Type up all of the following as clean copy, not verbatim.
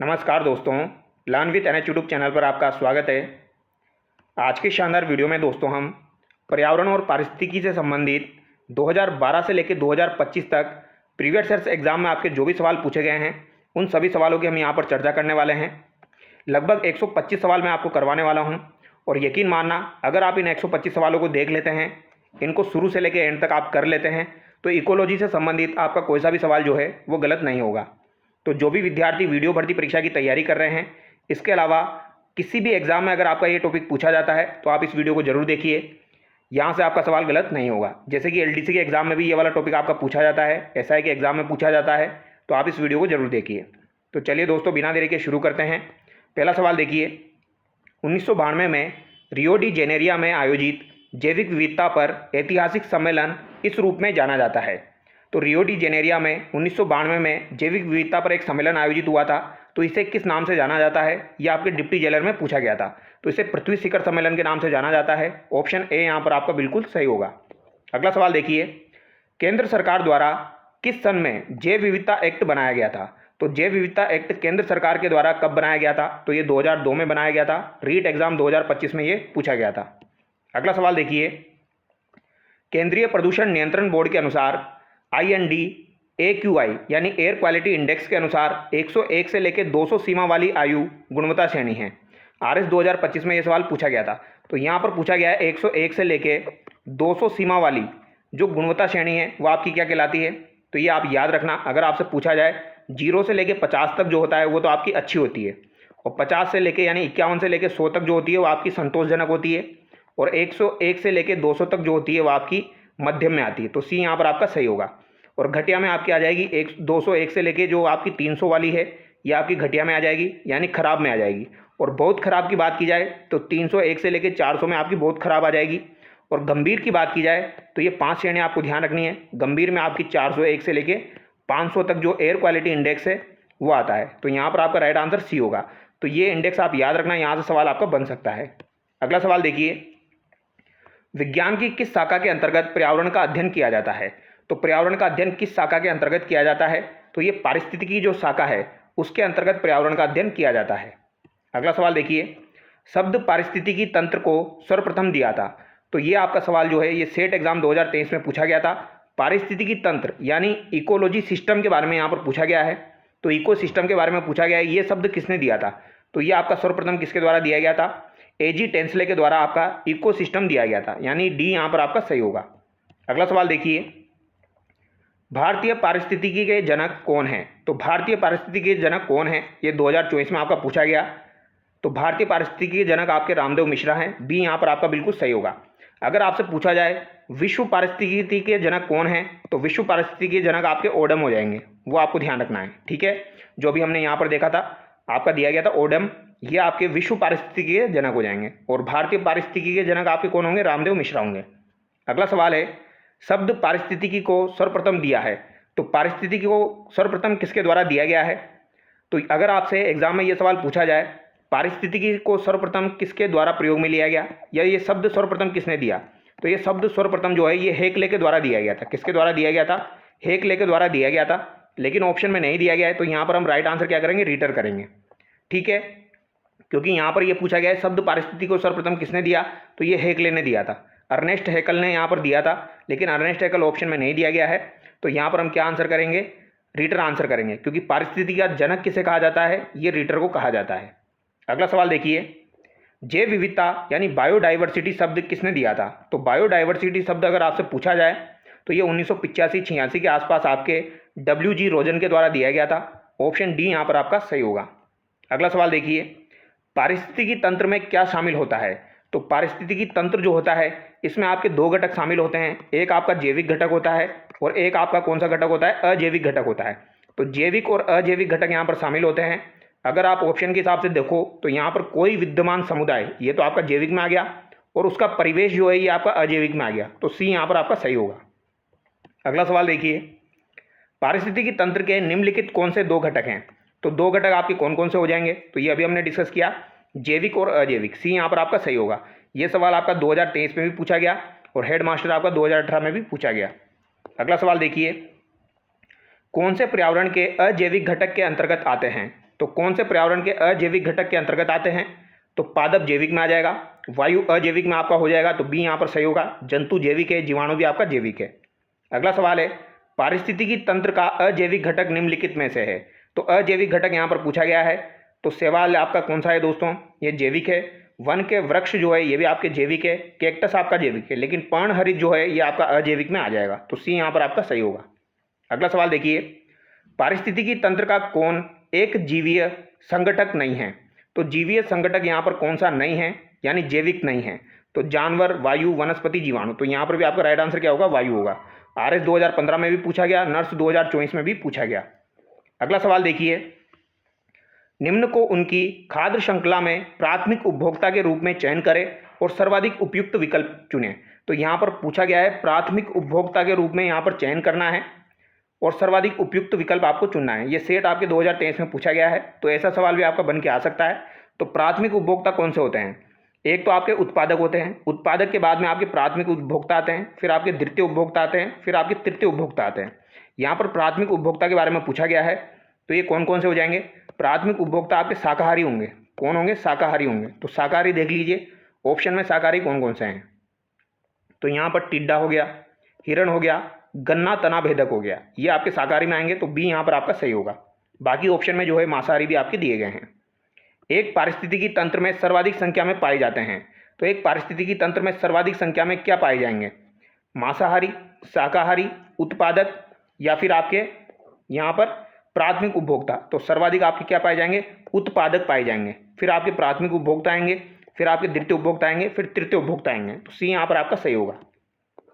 नमस्कार दोस्तों, learn with NH YouTube channel पर आपका स्वागत है। आज के शानदार वीडियो में दोस्तों हम पर्यावरण और पारिस्थितिकी से संबंधित 2012 से लेकर 2025 तक प्रीवियस ईयर्स एग्जाम में आपके जो भी सवाल पूछे गए हैं उन सभी सवालों की हम यहाँ पर चर्चा करने वाले हैं। लगभग 125 सवाल मैं आपको करवाने वाला हूँ और यकीन मानना, अगर आप इन 125 सवालों को देख लेते हैं, इनको शुरू से लेकर एंड तक आप कर लेते हैं, तो इकोलॉजी से संबंधित आपका कोई सा भी सवाल जो है वो गलत नहीं होगा। तो जो भी विद्यार्थी वीडियो भर्ती परीक्षा की तैयारी कर रहे हैं, इसके अलावा किसी भी एग्जाम में अगर आपका ये टॉपिक पूछा जाता है तो आप इस वीडियो को जरूर देखिए। यहाँ से आपका सवाल गलत नहीं होगा। जैसे कि एलडीसी के एग्जाम में भी ये वाला टॉपिक आपका पूछा जाता है, एसआई के एग्जाम में पूछा जाता है, तो आप इस वीडियो को जरूर देखिए। तो चलिए दोस्तों, बिना देरी के शुरू करते हैं। पहला सवाल देखिए, 1992 में रियो डी जेनेरिया में आयोजित जैविक विविधता पर ऐतिहासिक सम्मेलन इस रूप में जाना जाता है। तो रियो डी जेनेरिया में 1992 में जैविक विविधता पर एक सम्मेलन आयोजित हुआ था, तो इसे किस नाम से जाना जाता है, यह आपके डिप्टी जेलर में पूछा गया था। तो इसे पृथ्वी शिखर सम्मेलन के नाम से जाना जाता है। ऑप्शन ए यहाँ पर आपका बिल्कुल सही होगा। अगला सवाल देखिए, केंद्र सरकार द्वारा किस सन में जैव विविधता एक्ट बनाया गया था। तो जैव विविधता एक्ट केंद्र सरकार के द्वारा कब बनाया गया था, तो ये 2002 में बनाया गया था। रीट एग्जाम 2025 में ये पूछा गया था। अगला सवाल देखिए, केंद्रीय प्रदूषण नियंत्रण बोर्ड के अनुसार IND-AQI यानी एयर क्वालिटी इंडेक्स के अनुसार 101 से लेकर 200 सीमा वाली आयु गुणवत्ता श्रेणी है। RS 2025 में यह सवाल पूछा गया था। तो यहाँ पर पूछा गया है 101 से लेकर 200 सीमा वाली जो गुणवत्ता श्रेणी है वो आपकी क्या कहलाती है। तो ये आप याद रखना, अगर आपसे पूछा जाए 0 से लेकर 50 तक जो होता है वो तो आपकी अच्छी होती है, और 50 से लेकर यानी 51 से लेकर 100 तक जो होती है वो आपकी संतोषजनक होती है, और 101 से लेकर 200 तक जो होती है वो आपकी मध्यम में आती है। तो सी यहाँ पर आपका सही होगा। और घटिया में आपकी आ जाएगी 201 से लेके जो आपकी 300 वाली है, यह आपकी घटिया में आ जाएगी यानी खराब में आ जाएगी। और बहुत खराब की बात की जाए तो 301 से लेके 400 में आपकी बहुत खराब आ जाएगी। और गंभीर की बात की जाए तो ये 5 श्रेणियाँ आपको ध्यान रखनी है। गंभीर में आपकी 401 से लेके 500 तक जो एयर क्वालिटी इंडेक्स है वो आता है। तो यहाँ पर आपका राइट आंसर सी होगा। तो ये इंडेक्स आप याद रखना, यहाँ से सवाल आपका बन सकता है। अगला सवाल देखिए, विज्ञान की किस शाखा के अंतर्गत पर्यावरण का अध्ययन किया जाता है। तो पर्यावरण का अध्ययन किस शाखा के अंतर्गत किया जाता है, तो ये पारिस्थितिकी जो शाखा है उसके अंतर्गत पर्यावरण का अध्ययन किया जाता है। अगला सवाल देखिए, शब्द पारिस्थितिकी तंत्र को सर्वप्रथम दिया था। तो ये आपका सवाल जो है ये सेट एग्जाम 2023 में पूछा गया था। पारिस्थितिकी तंत्र यानी इकोलॉजी सिस्टम के बारे में यहाँ पर पूछा गया है। तो इको सिस्टम के बारे में पूछा गया है, ये शब्द किसने दिया था। तो ये आपका सर्वप्रथम किसके द्वारा दिया गया था, AG टेंसले के द्वारा आपका इको सिस्टम दिया गया था, यानी डी यहाँ पर आपका सही होगा। अगला सवाल देखिए, भारतीय पारिस्थितिकी के जनक कौन हैं। तो भारतीय पारिस्थितिकी के जनक कौन हैं, ये 2024 में आपका पूछा गया। तो भारतीय पारिस्थितिकी के जनक आपके रामदेव मिश्रा हैं। बी यहाँ पर आपका बिल्कुल सही होगा। अगर आपसे पूछा जाए विश्व पारिस्थितिकी के जनक कौन हैं, तो विश्व पारिस्थितिकी के जनक आपके ओडम हो जाएंगे, वो आपको ध्यान रखना है। ठीक है, जो भी हमने यहाँ पर देखा था आपका दिया गया था ओडम, ये आपके विश्व पारिस्थितिकी के जनक हो जाएंगे। और भारतीय पारिस्थितिकी के जनक आपके कौन होंगे, रामदेव मिश्रा होंगे। अगला सवाल है, शब्द पारिस्थितिकी को सर्वप्रथम दिया है। तो पारिस्थितिकी को सर्वप्रथम किसके द्वारा दिया गया है। तो अगर आपसे एग्जाम में ये सवाल पूछा जाए पारिस्थितिकी को सर्वप्रथम किसके द्वारा प्रयोग में लिया गया, या ये शब्द सर्वप्रथम किसने दिया, तो ये शब्द सर्वप्रथम जो है ये हेकले के द्वारा दिया गया था। किसके द्वारा दिया गया था, हेकले के द्वारा दिया गया था। लेकिन ऑप्शन में नहीं दिया गया है, तो यहाँ पर हम राइट आंसर क्या करेंगे, रीटर करेंगे। ठीक है, क्योंकि यहाँ पर ये पूछा गया है शब्द पारिस्थितिकी को सर्वप्रथम किसने दिया, तो ये हेकले ने दिया था, अर्नेस्ट हैकल ने यहाँ पर दिया था। लेकिन अर्नेस्ट हैकल ऑप्शन में नहीं दिया गया है, तो यहाँ पर हम क्या आंसर करेंगे, रीटर आंसर करेंगे, क्योंकि पारिस्थितिकी का जनक किसे कहा जाता है, ये रीटर को कहा जाता है। अगला सवाल देखिए, जैव विविधता यानी बायोडाइवर्सिटी शब्द किसने दिया था। तो बायोडाइवर्सिटी शब्द अगर आपसे पूछा जाए तो ये 1985-86 के आसपास आपके WG रोजन के द्वारा दिया गया था। ऑप्शन डी यहाँ पर आपका सही होगा। अगला सवाल देखिए, पारिस्थितिकी तंत्र में क्या शामिल होता है। तो पारिस्थितिकी तंत्र जो होता है इसमें आपके दो घटक शामिल होते हैं, एक आपका जैविक घटक होता है और एक आपका कौन सा घटक होता है, अजैविक घटक होता है। तो जैविक और अजैविक घटक यहाँ पर शामिल होते हैं। अगर आप ऑप्शन के हिसाब से देखो तो यहाँ पर कोई विद्यमान समुदाय, ये तो आपका जैविक में आ गया, और उसका परिवेश जो है ये आपका अजैविक में आ गया। तो सी यहाँ पर आपका सही होगा। अगला सवाल देखिए, पारिस्थितिकी तंत्र के निम्नलिखित कौन से दो घटक हैं। तो दो घटक आपके कौन कौन से हो जाएंगे, तो ये अभी हमने डिस्कस किया, जैविक और अजैविक। सी यहाँ पर आपका सही होगा। ये सवाल आपका 2023 में भी पूछा गया और हेड मास्टर आपका 2018 में भी पूछा गया। अगला सवाल देखिए, कौन से पर्यावरण के अजैविक घटक के अंतर्गत आते हैं। तो कौन से पर्यावरण के अजैविक घटक के अंतर्गत आते हैं? तो पादप जैविक में आ जाएगा, वायु अजैविक में आपका हो जाएगा, तो बी यहाँ पर सही होगा। जंतु जैविक है, जीवाणु भी आपका जैविक है। अगला सवाल है, पारिस्थितिकी तंत्र का अजैविक घटक निम्नलिखित में से है। तो अजैविक घटक यहाँ पर पूछा गया है, तो सवाल आपका कौन सा है दोस्तों? ये जैविक है। वन के वृक्ष जो है ये भी आपके जैविक है, कैक्टस आपका जैविक है, लेकिन पर्णहरित जो है ये आपका अजैविक में आ जाएगा, तो सी यहाँ पर आपका सही होगा। अगला सवाल देखिए, पारिस्थितिकी तंत्र का कौन एक जीवीय संगठक नहीं है? तो जीवीय संगठक यहाँ पर कौन सा नहीं है, यानी जैविक नहीं है? तो जानवर, वायु, वनस्पति, जीवाणु। तो यहाँ पर भी आपका राइट आंसर क्या होगा? वायु होगा। आरएस 2015 में भी पूछा गया, नर्स 2024 में भी पूछा गया। अगला सवाल देखिए, निम्न को उनकी खाद्य श्रृंखला में प्राथमिक उपभोक्ता के रूप में चयन करें और सर्वाधिक उपयुक्त विकल्प चुनें। तो यहाँ पर पूछा गया है प्राथमिक उपभोक्ता के रूप में यहाँ पर चयन करना है और सर्वाधिक उपयुक्त विकल्प आपको चुनना है। ये सेट आपके 2023 में पूछा गया है, तो ऐसा सवाल भी आपका बन के आ सकता है। तो प्राथमिक उपभोक्ता कौन से होते हैं? एक तो आपके उत्पादक होते हैं, उत्पादक के बाद में आपके प्राथमिक उपभोक्ता आते हैं, फिर आपके द्वितीय उपभोक्ता आते हैं, फिर आपके तृतीय उपभोक्ता आते हैं। यहाँ पर प्राथमिक उपभोक्ता के बारे में पूछा गया है, तो ये कौन कौन से हो जाएंगे? प्राथमिक उपभोक्ता आपके शाकाहारी होंगे। कौन होंगे? शाकाहारी होंगे। तो शाकाहारी देख लीजिए, ऑप्शन में शाकाहारी कौन कौन से हैं? तो यहाँ पर टिड्डा हो गया, हिरण हो गया, गन्ना तना भेदक हो गया, ये आपके शाकाहारी में आएंगे, तो बी यहाँ पर आपका सही होगा। बाकी ऑप्शन में जो है मांसाहारी भी आपके दिए गए हैं। एक पारिस्थितिकी तंत्र में सर्वाधिक संख्या में पाए जाते हैं। तो एक पारिस्थितिकी तंत्र में सर्वाधिक संख्या में क्या पाए जाएंगे? मांसाहारी, शाकाहारी, उत्पादक, या फिर आपके यहाँ पर प्राथमिक उपभोक्ता। तो सर्वाधिक आपके क्या पाए जाएंगे? उत्पादक पाए जाएंगे, फिर आपके प्राथमिक उपभोक्ता आएंगे, फिर आपके द्वितीय उपभोक्ता आएंगे, फिर तृतीय उपभोक्ता आएंगे। तो सी यहाँ पर आपका सही होगा।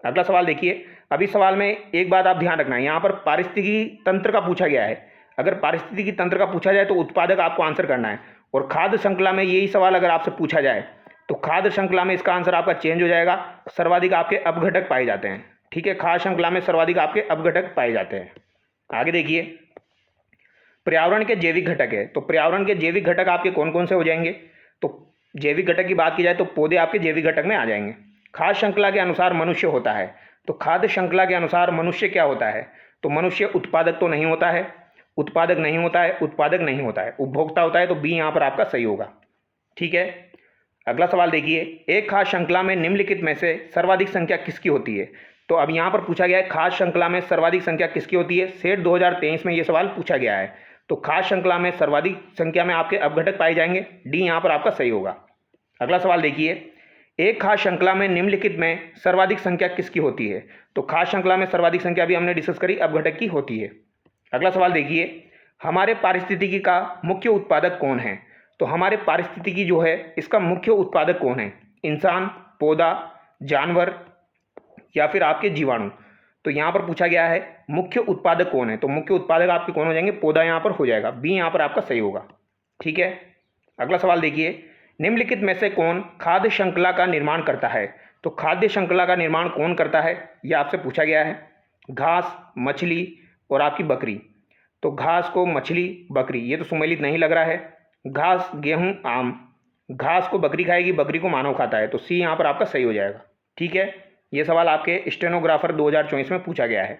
अगला सवाल देखिए, अभी सवाल में एक बात आप ध्यान रखना है, यहाँ पर पारिस्थितिकी तंत्र का पूछा गया है। अगर पारिस्थितिकी तंत्र का पूछा जाए तो उत्पादक आपको आंसर करना है, और खाद्य श्रृंखला में यही सवाल अगर आपसे पूछा जाए तो खाद्य श्रृंखला में इसका आंसर आपका चेंज हो जाएगा। सर्वाधिक आपके अपघटक पाए जाते हैं। ठीक है, खाद्य श्रृंखला में सर्वाधिक आपके अपघटक पाए जाते हैं। आगे देखिए, पर्यावरण के जैविक घटक है। तो पर्यावरण के जैविक घटक आपके कौन कौन से हो जाएंगे? तो जैविक घटक की बात की जाए तो पौधे आपके जैविक घटक में आ जाएंगे। खाद्य श्रृंखला के अनुसार मनुष्य होता है। तो खाद्य श्रृंखला के अनुसार मनुष्य क्या होता है? तो मनुष्य उत्पादक तो नहीं होता है, उत्पादक नहीं होता है, उत्पादक नहीं होता है, उपभोक्ता होता है। तो बी यहाँ पर आपका सही होगा। ठीक है, अगला सवाल देखिए, एक खाद्य श्रृंखला में निम्नलिखित में से सर्वाधिक संख्या किसकी होती है? तो अब यहाँ पर पूछा गया है खाद्य श्रृंखला में सर्वाधिक संख्या किसकी होती है? सेट 2023 में ये सवाल पूछा गया है। तो खाद्य श्रृंखला में सर्वाधिक संख्या में आपके अपघटक पाए जाएंगे, डी यहाँ पर आपका सही होगा। अगला सवाल देखिए, एक खाद्य श्रृंखला में निम्नलिखित में सर्वाधिक संख्या किसकी होती है? तो खाद्य श्रृंखला में सर्वाधिक संख्या भी हमने डिस्कस करी, अपघटक की होती है। अगला सवाल देखिए, हमारे पारिस्थितिकी का मुख्य उत्पादक कौन है? तो हमारे पारिस्थितिकी जो है इसका मुख्य उत्पादक कौन है? इंसान, पौधा, जानवर, या फिर आपके जीवाणु। तो यहाँ पर पूछा गया है मुख्य उत्पादक कौन है, तो मुख्य उत्पादक आपके कौन हो जाएंगे? पौधा यहाँ पर हो जाएगा, बी यहाँ पर आपका सही होगा। ठीक है, अगला सवाल देखिए, निम्नलिखित में से कौन खाद्य श्रृंखला का निर्माण करता है? तो खाद्य श्रृंखला का निर्माण कौन करता है, यह आपसे पूछा गया है। घास, मछली और आपकी बकरी। तो घास को मछली, बकरी, ये तो सुमेलित नहीं लग रहा है। घास, गेहूं, आम। घास को बकरी खाएगी, बकरी को मानव खाता है, तो सी यहाँ पर आपका सही हो जाएगा। ठीक है, ये सवाल आपके स्टेनोग्राफर 2024 में पूछा गया है।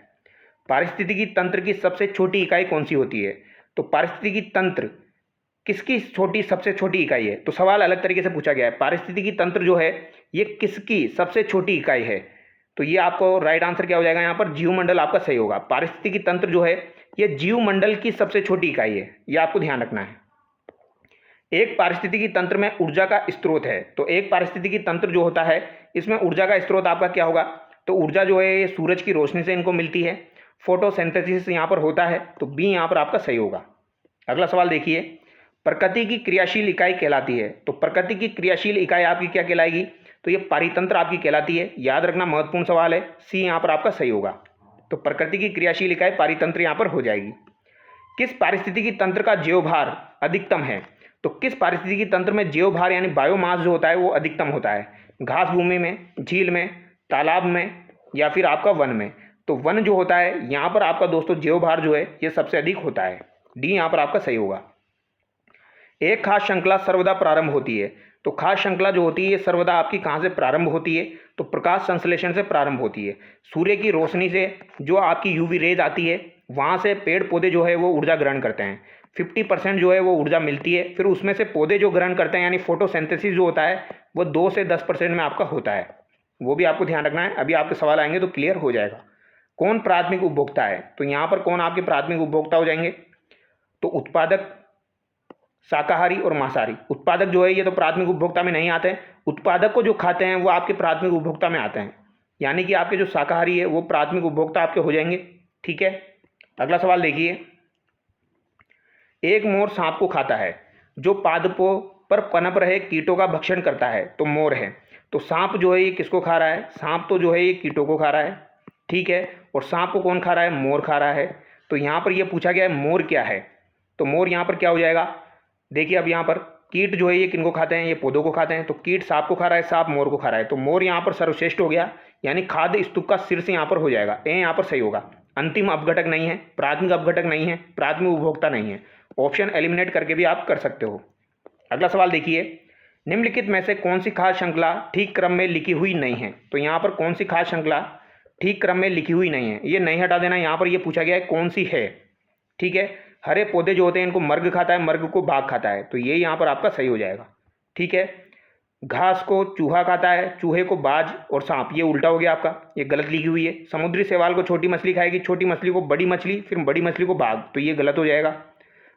पारिस्थितिकी तंत्र की सबसे छोटी इकाई कौन सी होती है? तो पारिस्थितिकी तंत्र किसकी सबसे छोटी इकाई है? तो सवाल अलग तरीके से पूछा गया है, पारिस्थितिकी तंत्र जो है ये किसकी सबसे छोटी इकाई है? तो ये आपको राइट आंसर क्या हो जाएगा? यहाँ पर जीवमंडल आपका सही होगा। पारिस्थितिकी तंत्र जो है ये जीवमंडल की सबसे छोटी इकाई है, ये आपको ध्यान रखना है। एक पारिस्थितिकी तंत्र में ऊर्जा का स्रोत है। तो एक पारिस्थितिकी तंत्र जो होता है इसमें ऊर्जा का स्रोत आपका क्या होगा? तो ऊर्जा जो है ये सूरज की रोशनी से इनको मिलती है, फोटोसिंथेसिस यहाँ पर होता है, तो बी यहाँ पर आपका सही होगा। अगला सवाल देखिए, प्रकृति की क्रियाशील इकाई कहलाती है। तो प्रकृति की क्रियाशील इकाई आपकी क्या कहलाएगी? तो ये पारितंत्र आपकी कहलाती है। याद रखना, महत्वपूर्ण सवाल है, सी यहाँ पर आपका सही होगा। तो प्रकृति की क्रियाशील इकाई पारितंत्र यहाँ पर हो जाएगी। किस पारिस्थितिकी तंत्र का जीवभार अधिकतम है? तो किस पारिस्थितिकी तंत्र में जीवभार यानी बायोमास जो होता है वो अधिकतम होता है? घास भूमि में, झील में, तालाब में, या फिर आपका वन में? तो वन जो होता है यहाँ पर आपका दोस्तों जीवभार जो है ये सबसे अधिक होता है, डी यहाँ पर आपका सही होगा। एक खाद्य श्रृंखला सर्वदा प्रारंभ होती है। तो खाद्य श्रृंखला जो होती है ये सर्वदा आपकी कहाँ से प्रारंभ होती है? तो प्रकाश संश्लेषण से प्रारंभ होती है। सूर्य की रोशनी से जो आपकी यूवी रेज आती है वहाँ से पेड़ पौधे जो है वो ऊर्जा ग्रहण करते हैं, 50% जो है वो ऊर्जा मिलती है। फिर उसमें से पौधे जो ग्रहण करते हैं यानी फोटोसिंथेसिस जो होता है वो 2 से 10% में आपका होता है, वो भी आपको ध्यान रखना है। अभी आपके सवाल आएंगे तो क्लियर हो जाएगा। कौन प्राथमिक उपभोक्ता है, तो यहाँ पर कौन आपके प्राथमिक उपभोक्ता हो जाएंगे, तो उत्पादक, शाकाहारी और मांसाहारी। उत्पादक जो है ये तो प्राथमिक उपभोक्ता में नहीं आते हैं, उत्पादक को जो खाते हैं वो आपके प्राथमिक उपभोक्ता में आते हैं, यानी कि आपके जो शाकाहारी है वो प्राथमिक उपभोक्ता आपके हो जाएंगे। ठीक है, अगला सवाल देखिए। एक मोर सांप को खाता है, जो पादपों पर पनप रहे कीटों का भक्षण करता है तो मोर है। तो सांप जो है ये किसको खा रहा है, सांप तो जो है ये कीटों को खा रहा है। ठीक है, और सांप को कौन खा रहा है, मोर खा रहा है। तो यहाँ पर ये पूछा गया है मोर क्या है, तो मोर यहाँ पर क्या हो जाएगा, देखिए अब यहाँ पर कीट जो है ये किनको खाते हैं, ये पौधों को खाते हैं। तो कीट सांप को खा रहा है, सांप मोर को खा रहा है, तो मोर यहाँ पर सर्वश्रेष्ठ हो गया, यानी खाद्य स्तूप का शीर्ष यहाँ पर हो जाएगा। ए यहाँ पर सही होगा। अंतिम अपघटक नहीं है, प्राथमिक अपघटक नहीं है, प्राथमिक उपभोक्ता नहीं है। ऑप्शन एलिमिनेट करके भी आप कर सकते हो। अगला सवाल देखिए। निम्नलिखित में से कौन सी खाद्य श्रृंखला ठीक क्रम में लिखी हुई नहीं है, तो यहाँ पर कौन सी खाद्य श्रृंखला ठीक क्रम में लिखी हुई नहीं है, ये नहीं हटा देना। यहाँ पर ये पूछा गया है कौन सी है। ठीक है, हरे पौधे जो होते हैं इनको मर्ग खाता है, मर्ग को बाघ खाता है, तो ये यहाँ पर आपका सही हो जाएगा। ठीक है, घास को चूहा खाता है, चूहे को बाज और सांप, ये उल्टा हो गया आपका, ये गलत लिखी हुई है। समुद्री शैवाल को छोटी मछली खाएगी, छोटी मछली को बड़ी मछली, फिर बड़ी मछली को बाघ, तो ये गलत हो जाएगा।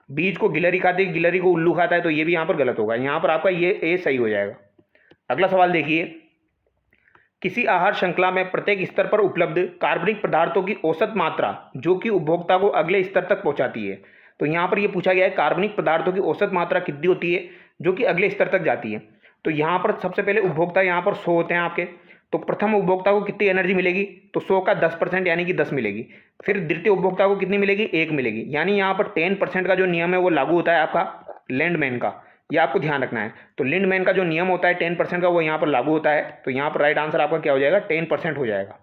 बीज को गिलहरी खाती है, गिलहरी को उल्लू खाता है, तो ये भी यहाँ पर गलत होगा। यहाँ पर आपका ये ए सही हो जाएगा। अगला सवाल देखिए। किसी आहार श्रृंखला में प्रत्येक स्तर पर उपलब्ध कार्बनिक पदार्थों की औसत मात्रा जो कि उपभोक्ता को अगले स्तर तक पहुंचाती है, तो यहाँ पर ये पूछा गया है कार्बनिक पदार्थों की औसत मात्रा कितनी होती है जो कि अगले स्तर तक जाती है। तो यहाँ पर सबसे पहले उपभोक्ता यहाँ पर 100 होते हैं आपके, तो प्रथम उपभोक्ता को कितनी एनर्जी मिलेगी, तो 100 का 10% यानी कि 10 मिलेगी। फिर द्वितीय उपभोक्ता को कितनी मिलेगी, 1 मिलेगी, यानी यहाँ पर 10% का जो नियम है वो लागू होता है आपका लैंडमैन का, ये आपको ध्यान रखना है। तो लिंडमैन का जो नियम होता है 10% का, वो यहाँ पर लागू होता है। तो यहाँ पर राइट आंसर आपका क्या हो जाएगा, 10% हो जाएगा।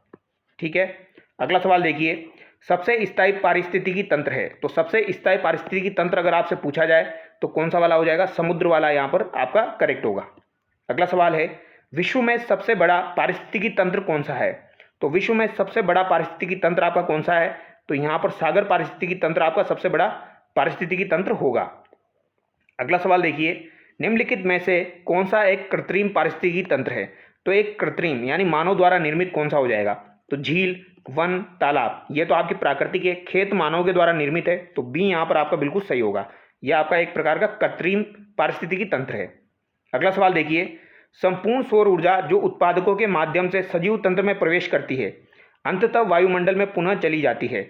ठीक है, अगला सवाल देखिए। सबसे स्थायी पारिस्थितिकी तंत्र है, तो सबसे स्थायी पारिस्थितिकी तंत्र अगर आपसे पूछा जाए तो कौन सा वाला हो जाएगा, समुद्र वाला यहाँ पर आपका करेक्ट होगा। अगला सवाल है। विश्व में सबसे बड़ा पारिस्थितिकी तंत्र कौन सा है, तो विश्व में सबसे बड़ा पारिस्थितिकी तंत्र आपका कौन सा है, तो यहाँ पर सागर पारिस्थितिकी तंत्र आपका सबसे बड़ा पारिस्थितिकी तंत्र होगा। अगला सवाल देखिए। निम्नलिखित में से कौन सा एक कृत्रिम पारिस्थितिकी तंत्र है, तो एक कृत्रिम यानी मानव द्वारा निर्मित कौन सा हो जाएगा, तो झील, वन, तालाब, ये तो आपकी प्राकृतिक है। खेत मानव के द्वारा निर्मित है, तो बी यहाँ पर आपका बिल्कुल सही होगा। यह आपका एक प्रकार का कृत्रिम पारिस्थितिकी तंत्र है। अगला सवाल देखिए। संपूर्ण सौर ऊर्जा जो उत्पादकों के माध्यम से सजीव तंत्र में प्रवेश करती है अंततः वायुमंडल में पुनः चली जाती है,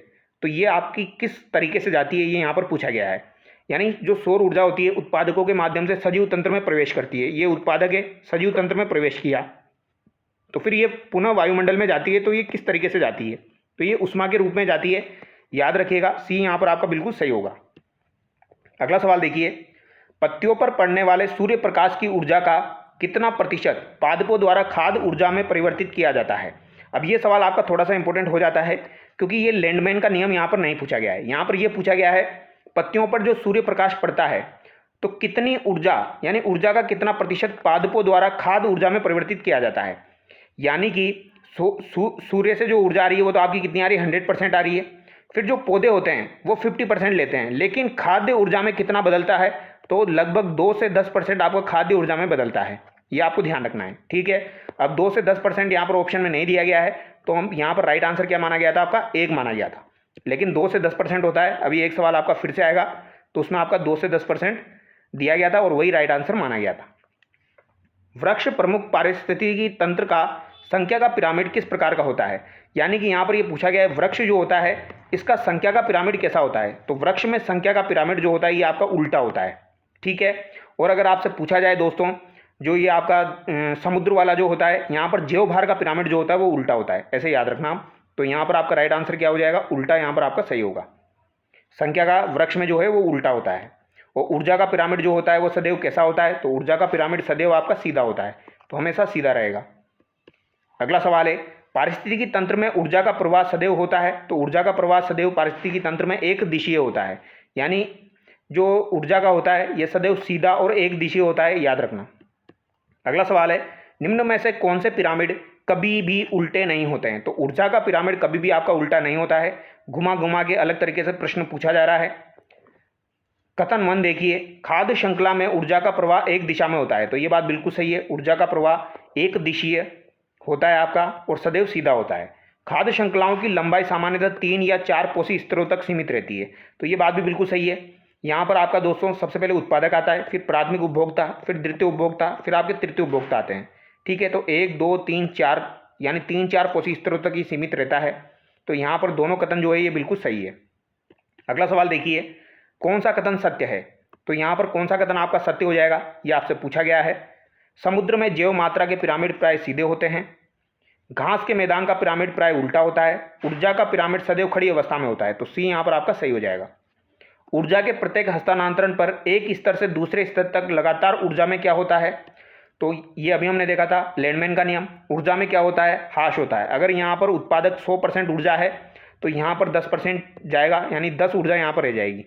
तो ये आपकी किस तरीके से जाती है, ये यहाँ पर पूछा गया है। यानी जो सौर ऊर्जा होती है उत्पादकों के माध्यम से सजीव तंत्र में प्रवेश करती है, ये उत्पादक है, सजीव तंत्र में प्रवेश किया, तो फिर ये पुनः वायुमंडल में जाती है, तो ये किस तरीके से जाती है, तो ये उष्मा के रूप में जाती है। याद रखिएगा, सी यहाँ पर आपका बिल्कुल सही होगा। अगला सवाल देखिए। पत्तियों पर पड़ने वाले सूर्य प्रकाश की ऊर्जा का कितना प्रतिशत पादपों द्वारा खाद्य ऊर्जा में परिवर्तित किया जाता है। अब ये सवाल आपका थोड़ा सा इंपॉर्टेंट हो जाता है, क्योंकि ये लैंडमैन का नियम यहाँ पर नहीं पूछा गया है। यहाँ पर यह पूछा गया है पत्तियों पर जो सूर्य प्रकाश पड़ता है तो कितनी ऊर्जा यानी ऊर्जा का कितना प्रतिशत पादपों द्वारा खाद्य ऊर्जा में परिवर्तित किया जाता है। यानी कि सूर्य से जो ऊर्जा आ रही है वो तो आपकी कितनी आ रही है, 100% आ रही है। फिर जो पौधे होते हैं वो 50% लेते हैं, लेकिन खाद्य ऊर्जा में कितना बदलता है, तो लगभग 2 से 10% आपको खाद्य ऊर्जा में बदलता है, ये आपको ध्यान रखना है। ठीक है, अब 2 से 10% यहाँ पर ऑप्शन में नहीं दिया गया है, तो हम यहाँ पर राइट आंसर क्या माना गया था, आपका 1 माना गया था, लेकिन 2 से 10% होता है। अभी एक सवाल आपका फिर से आएगा, तो उसमें आपका 2 से 10% दिया गया था और वही राइट आंसर माना गया था। वृक्ष प्रमुख पारिस्थितिकी तंत्र का संख्या का पिरामिड किस प्रकार का होता है, यानी कि यहाँ पर ये पूछा गया है वृक्ष जो होता है इसका संख्या का पिरामिड कैसा होता है। तो वृक्ष में संख्या का पिरामिड जो होता है ये आपका उल्टा होता है। ठीक है, और अगर आपसे पूछा जाए दोस्तों, जो ये आपका समुद्र वाला जो होता है, यहाँ पर ज्योभार का पिरामिड जो होता है वो उल्टा होता है, ऐसे याद रखना आप। तो यहाँ पर आपका राइट आंसर क्या हो जाएगा, उल्टा यहाँ पर आपका सही होगा। संख्या का वृक्ष में जो है वो उल्टा होता है। और ऊर्जा का पिरामिड जो होता है वो सदैव कैसा होता है, तो ऊर्जा का पिरामिड सदैव आपका सीधा होता है, तो हमेशा सीधा रहेगा। अगला सवाल है। पारिस्थितिकी तंत्र में ऊर्जा का प्रवाह सदैव होता है, तो ऊर्जा का प्रवाह सदैव पारिस्थितिकी तंत्र में एक दिशीय होता है, यानी जो ऊर्जा का होता है यह सदैव सीधा और एक दिशीय होता है, याद रखना। अगला सवाल है। निम्न में से कौन से पिरामिड कभी भी उल्टे नहीं होते हैं, तो ऊर्जा का पिरामिड कभी भी आपका उल्टा नहीं होता है। घुमा घुमा के अलग तरीके से प्रश्न पूछा जा रहा है। कथन 1 देखिए, खाद्य श्रृंखला में ऊर्जा का प्रवाह एक दिशा में होता है। तो ये बात बिल्कुल सही है, ऊर्जा का प्रवाह एक दिशीय होता है आपका और सदैव सीधा होता है। खाद्य श्रृंखलाओं की लंबाई सामान्यतः 3 या 4 पोषी स्तरों तक सीमित रहती है। तो ये बात भी बिल्कुल सही है। यहाँ पर आपका दोस्तों सबसे पहले उत्पादक आता है, फिर प्राथमिक उपभोक्ता, फिर द्वितीय उपभोक्ता, फिर आपके तृतीय उपभोक्ता आते हैं। ठीक है, तो 1 2 3 4 यानी 3-4 पोषी स्तरों तक ही सीमित रहता है। तो यहाँ पर दोनों कथन जो है ये बिल्कुल सही है। अगला सवाल देखिए, कौन सा कथन सत्य है? तो यहाँ पर कौन सा कथन आपका सत्य हो जाएगा, ये आपसे पूछा गया है। समुद्र में जैव मात्रा के पिरामिड प्राय सीधे होते हैं। घास के मैदान का पिरामिड प्राय उल्टा होता है। ऊर्जा का पिरामिड सदैव खड़ी अवस्था में होता है। तो सी यहाँ पर आपका सही हो जाएगा। ऊर्जा के प्रत्येक हस्तांतरण पर एक स्तर से दूसरे स्तर तक लगातार ऊर्जा में क्या होता है? तो ये अभी हमने देखा था लैंडमैन का नियम। ऊर्जा में क्या होता है? ह्रास होता है। अगर यहाँ पर उत्पादक 100% ऊर्जा है तो यहाँ पर 10% जाएगा, यानी 10 ऊर्जा यहाँ पर रह जाएगी।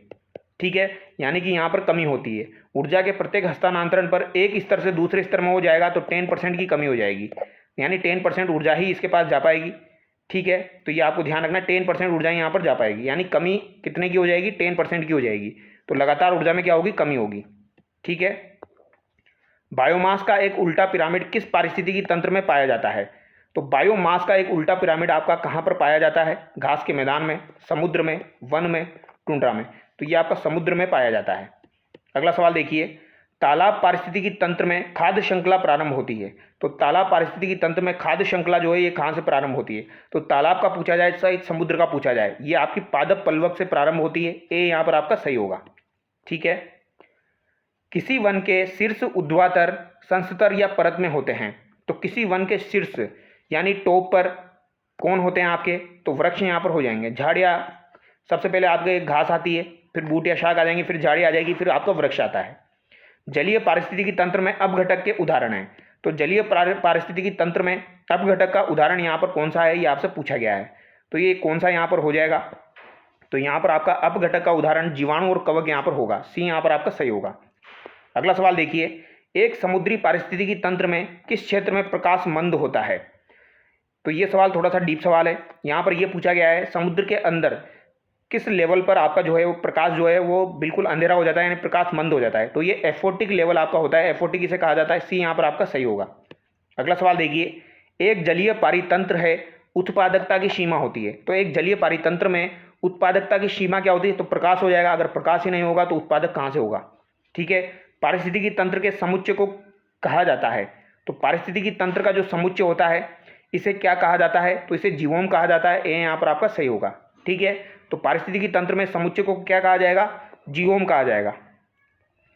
ठीक है, यानी कि यहाँ पर कमी होती है। ऊर्जा के प्रत्येक हस्तांतरण पर एक स्तर से दूसरे स्तर में हो जाएगा तो 10% की कमी हो जाएगी, यानी 10% ऊर्जा ही इसके पास जा पाएगी। ठीक है, तो ये आपको ध्यान रखना, 10% ऊर्जा यहाँ पर जा पाएगी, यानी कमी कितने की हो जाएगी? 10% की हो जाएगी। तो लगातार ऊर्जा में क्या होगी? कमी होगी। ठीक है, बायोमास का एक उल्टा पिरामिड किस पारिस्थितिकी तंत्र में पाया जाता है? तो बायोमास का एक उल्टा पिरामिड आपका कहाँ पर पाया जाता है? घास के मैदान में, समुद्र में, वन में, टुंड्रा में। तो ये आपका समुद्र में पाया जाता है। अगला सवाल देखिए, तालाब पारिस्थितिकी तंत्र में खाद्य श्रृंखला प्रारंभ होती है। तो तालाब पारिस्थितिकी तंत्र में खाद्य श्रृंखला जो है ये कहाँ से प्रारंभ होती है? तो तालाब का पूछा जाए चाहे समुद्र का पूछा जाए, ये आपकी पादप पल्वक से प्रारंभ होती है। ए यहाँ पर आपका सही होगा। ठीक है, किसी वन के शीर्ष ऊर्ध्वाधर, संस्तर या परत में होते हैं। तो किसी वन के शीर्ष यानी टॉप पर कौन होते हैं आपके? तो वृक्ष यहाँ पर हो जाएंगे। झाड़ियाँ, सबसे पहले आपके घास आती है, फिर बूट या शाख आ जाएंगी, फिर झाड़ी आ जाएगी, फिर आपका वृक्ष आता है। जलीय पारिस्थितिकी तंत्र में अपघटक के उदाहरण हैं। तो जलीय पारिस्थितिकी तंत्र में अपघटक का उदाहरण यहाँ पर कौन सा है, ये आपसे पूछा गया है। तो ये कौन सा यहाँ पर हो जाएगा? तो यहाँ पर आपका अपघटक का उदाहरण जीवाणु और कवक यहाँ पर होगा। सी यहाँ पर आपका सही होगा। अगला सवाल देखिए, एक समुद्री पारिस्थितिकी तंत्र में किस क्षेत्र में प्रकाश मंद होता है? तो ये सवाल थोड़ा सा डीप सवाल है। यहाँ पर यह पूछा गया है समुद्र के अंदर किस लेवल पर आपका जो है वो प्रकाश जो है वो बिल्कुल अंधेरा हो जाता है, यानी प्रकाश मंद हो जाता है। तो ये एफोटिक लेवल आपका होता है। एफोटिक इसे कहा जाता है। सी यहाँ पर आपका सही होगा। अगला सवाल देखिए, एक जलीय पारितंत्र है, उत्पादकता की सीमा होती है। तो एक जलीय पारितंत्र में उत्पादकता की सीमा क्या होती है? तो प्रकाश हो जाएगा। अगर प्रकाश ही नहीं होगा तो उत्पादक कहाँ से होगा? ठीक है, पारिस्थितिकी तंत्र के समुच्चय को कहा जाता है। तो पारिस्थितिकी तंत्र का जो समुच्चय होता है इसे क्या कहा जाता है? तो इसे जीवोम कहा जाता है। ए यहाँ पर आपका सही होगा। ठीक है, तो पारिस्थितिकी तंत्र में समुच्चय को क्या कहा जाएगा? जीवोम कहा जाएगा।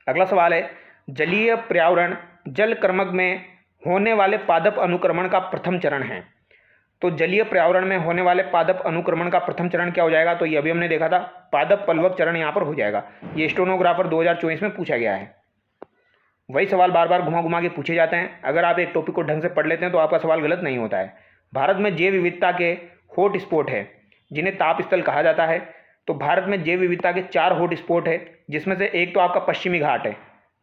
अगला सवाल है, जलीय पर्यावरण जलक्रमक में होने वाले पादप अनुक्रमण का प्रथम चरण है। तो जलीय पर्यावरण में होने वाले पादप अनुक्रमण का प्रथम चरण क्या हो जाएगा? तो ये अभी हमने देखा था, पादप पल्वक चरण यहाँ पर हो जाएगा। ये स्टेनोग्राफर 2024 में पूछा गया है। वही सवाल बार बार घुमा घुमा के पूछे जाते हैं। अगर आप एक टॉपिक को ढंग से पढ़ लेते हैं तो आपका सवाल गलत नहीं होता है। भारत में जैव विविधता के हॉट स्पॉट है जिन्हें ताप स्थल कहा जाता है। तो भारत में जैव विविधता के 4 हॉट स्पॉट है, जिसमें से एक तो आपका पश्चिमी घाट है।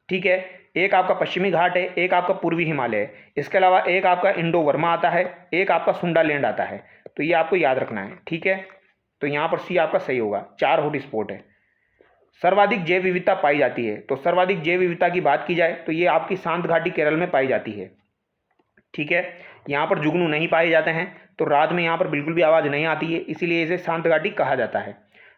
ठीक है, एक आपका पश्चिमी घाट है, एक आपका पूर्वी हिमालय है, इसके अलावा एक आपका इंडो वर्मा आता है, एक आपका सुंडा लैंड आता है। तो ये आपको याद रखना है। ठीक है, तो यहाँ पर सी आपका सही होगा। 4 हॉट स्पॉट है। सर्वाधिक जैव विविधता पाई जाती है। तो सर्वाधिक जैव विविधता की बात की जाए तो ये आपकी शांत घाटी केरल में पाई जाती है। ठीक है, यहाँ पर जुगनू नहीं पाए जाते हैं, तो रात में यहाँ पर बिल्कुल भी आवाज़ नहीं आती है, इसीलिए इसे शांत घाटी कहा जाता है।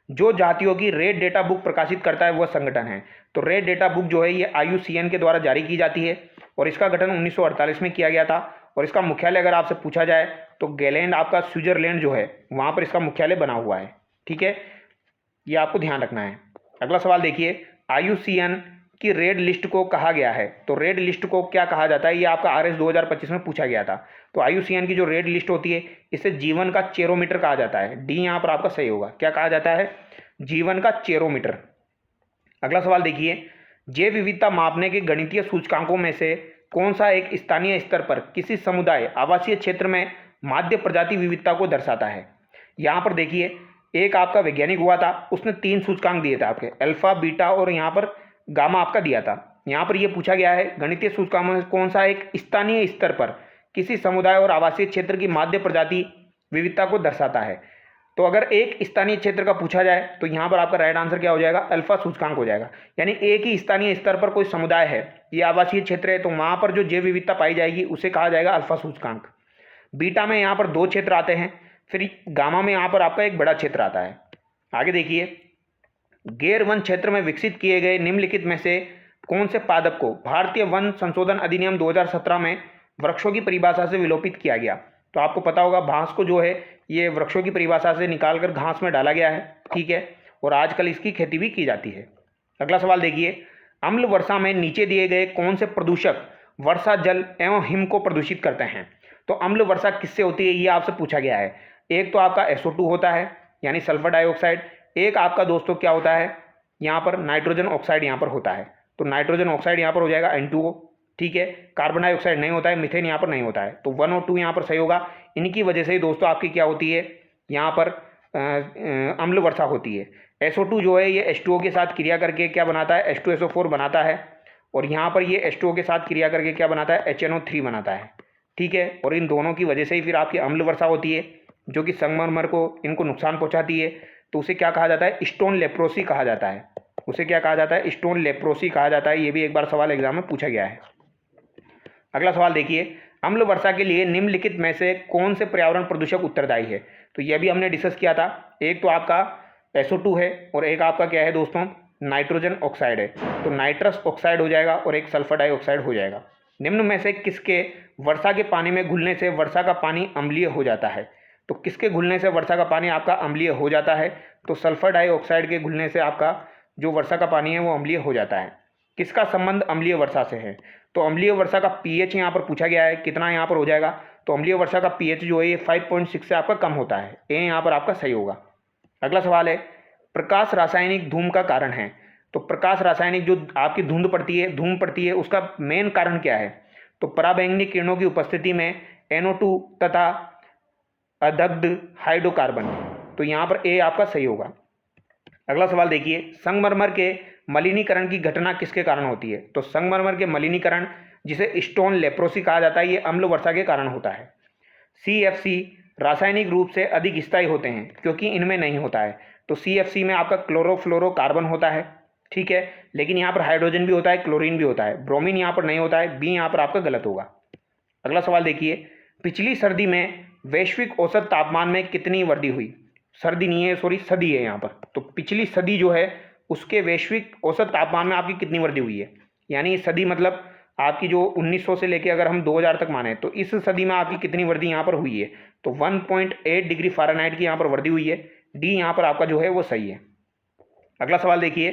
जो जातियों की रेड डेटा बुक प्रकाशित करता है वह संगठन है। तो रेड डेटा बुक जो है ये IUCN के द्वारा जारी की जाती है और इसका गठन 1948 में किया गया था। और इसका मुख्यालय अगर आपसे पूछा जाए तो गैलैंड आपका स्विट्जरलैंड जो है वहाँ पर इसका मुख्यालय बना हुआ है। ठीक है, ये आपको ध्यान रखना है। अगला सवाल देखिए, IUCN की रेड लिस्ट को कहा गया है। तो रेड लिस्ट को क्या कहा जाता है? ये आपका RS 2025 में पूछा गया था। तो IUCN की जो रेड लिस्ट होती है इसे जीवन का चेरोमीटर कहा जाता है। डी यहाँ पर आपका सही होगा। क्या कहा जाता है? जीवन का चेरोमीटर। अगला सवाल देखिए, जैव विविधता मापने के गणितीय सूचकांकों में से कौन सा एक स्थानीय स्तर पर किसी समुदाय आवासीय क्षेत्र में माध्य प्रजाति विविधता को दर्शाता है? यहाँ पर देखिए, एक आपका वैज्ञानिक हुआ था, उसने 3 सूचकांक दिए थे आपके, अल्फा, बीटा और यहाँ पर गामा आपका दिया था। यहाँ पर यह पूछा गया है गणितीय सूचकांकों में कौन सा एक स्थानीय स्तर पर किसी समुदाय और आवासीय क्षेत्र की माध्य प्रजाति विविधता को दर्शाता है? तो अगर एक स्थानीय क्षेत्र का पूछा जाए तो यहाँ पर आपका राइट आंसर क्या हो जाएगा, अल्फा सूचकांक हो जाएगा। यानी एक ही स्थानीय स्तर पर कोई समुदाय है, ये आवासीय क्षेत्र है, तो वहाँ पर जो जैव विविधता पाई जाएगी उसे कहा जाएगा अल्फा सूचकांक। बीटा में यहाँ पर 2 क्षेत्र आते हैं, फिर गामा में यहाँ पर आपका एक बड़ा क्षेत्र आता है। आगे देखिए, गैर वन क्षेत्र में विकसित किए गए निम्नलिखित में से कौन से पादप को भारतीय वन संशोधन अधिनियम 2017 में वृक्षों की परिभाषा से विलोपित किया गया। तो आपको पता होगा बांस को जो है ये वृक्षों की परिभाषा से निकालकर घास में डाला गया है, ठीक है, और आजकल इसकी खेती भी की जाती है। अगला सवाल देखिए, अम्ल वर्षा में नीचे दिए गए कौन से प्रदूषक वर्षा जल एवं हिम को प्रदूषित करते हैं। तो अम्ल वर्षा किससे होती है ये आपसे पूछा गया है। एक तो आपका SO2 होता है यानी सल्फर डाइऑक्साइड, एक आपका दोस्तों क्या होता है, यहाँ पर नाइट्रोजन ऑक्साइड यहाँ पर होता है। तो नाइट्रोजन ऑक्साइड यहाँ पर हो जाएगा N2O, ठीक है। कार्बन डाइऑक्साइड नहीं होता है, मीथेन यहाँ पर नहीं होता है, तो 1 और 2 यहाँ पर सही होगा। इनकी वजह से ही दोस्तों आपकी क्या होती है, यहाँ पर अम्ल वर्षा होती है। SO2 जो है ये H2O के साथ क्रिया करके क्या बनाता है, H2SO4 बनाता है, और यहाँ पर ये H2O के साथ क्रिया करके क्या बनाता है, HNO3 बनाता है, ठीक है। और इन दोनों की वजह से ही फिर आपकी अम्ल वर्षा होती है, जो कि संगमरमर को इनको नुकसान पहुँचाती है। तो उसे क्या कहा जाता है, स्टोन लेप्रोसी कहा जाता है। उसे क्या कहा जाता है, स्टोन लेप्रोसी कहा जाता है। ये भी एक बार सवाल एग्जाम में पूछा गया है। अगला सवाल देखिए, अम्ल वर्षा के लिए निम्नलिखित में से कौन से पर्यावरण प्रदूषक उत्तरदायी है। तो यह भी हमने डिस्कस किया था। एक तो आपका SO2 है और एक आपका क्या है दोस्तों, नाइट्रोजन ऑक्साइड है। तो नाइट्रस ऑक्साइड हो जाएगा और एक सल्फर डाइऑक्साइड हो जाएगा। निम्न में से किसके वर्षा के पानी में घुलने से वर्षा का पानी अम्लीय हो जाता है। तो किसके घुलने से वर्षा का पानी आपका अम्लीय हो जाता है, तो सल्फर डाइऑक्साइड के घुलने से आपका जो वर्षा का पानी है वो अम्लीय हो जाता है। किसका संबंध अम्लीय वर्षा से है, तो अम्लीय वर्षा का pH यहाँ पर पूछा गया है, कितना यहाँ पर हो जाएगा, तो अम्लीय वर्षा का pH जो है ये 5.6 से आपका कम होता है। ए यहाँ पर आपका सही होगा। अगला सवाल है, प्रकाश रासायनिक धूम का कारण है। तो प्रकाश रासायनिक जो आपकी धुंध पड़ती है उसका मेन कारण क्या है, तो पराबैंगनी किरणों की उपस्थिति में NO2 तथा अदग्ध हाइड्रोकार्बन। तो यहाँ पर ए आपका सही होगा। अगला सवाल देखिए, संगमरमर के मलिनीकरण की घटना किसके कारण होती है। तो संगमरमर के मलिनीकरण, जिसे स्टोन लेप्रोसी कहा जाता है, ये अम्ल वर्षा के कारण होता है। CFC रासायनिक रूप से अधिक स्थायी होते हैं क्योंकि इनमें नहीं होता है। तो CFC में आपका क्लोरोफ्लोरोकार्बन होता है, ठीक है, लेकिन यहाँ पर हाइड्रोजन भी होता है, क्लोरीन भी होता है, ब्रोमीन यहाँ पर नहीं होता है। बी यहाँ पर आपका गलत होगा। अगला सवाल देखिए, पिछली सर्दी में वैश्विक औसत तापमान में कितनी वृद्धि हुई। सर्दी नहीं है, सॉरी सदी है यहाँ पर। तो पिछली सदी जो है उसके वैश्विक औसत तापमान में आपकी कितनी वृद्धि हुई है। यानी सदी मतलब आपकी जो 1900 से लेके अगर हम 2000 तक माने तो इस सदी में आपकी कितनी वृद्धि यहाँ पर हुई है, तो 1.8 डिग्री फ़ारेनहाइट की यहाँ पर वृद्धि हुई है। डी यहाँ पर आपका जो है वो सही है। अगला सवाल देखिए,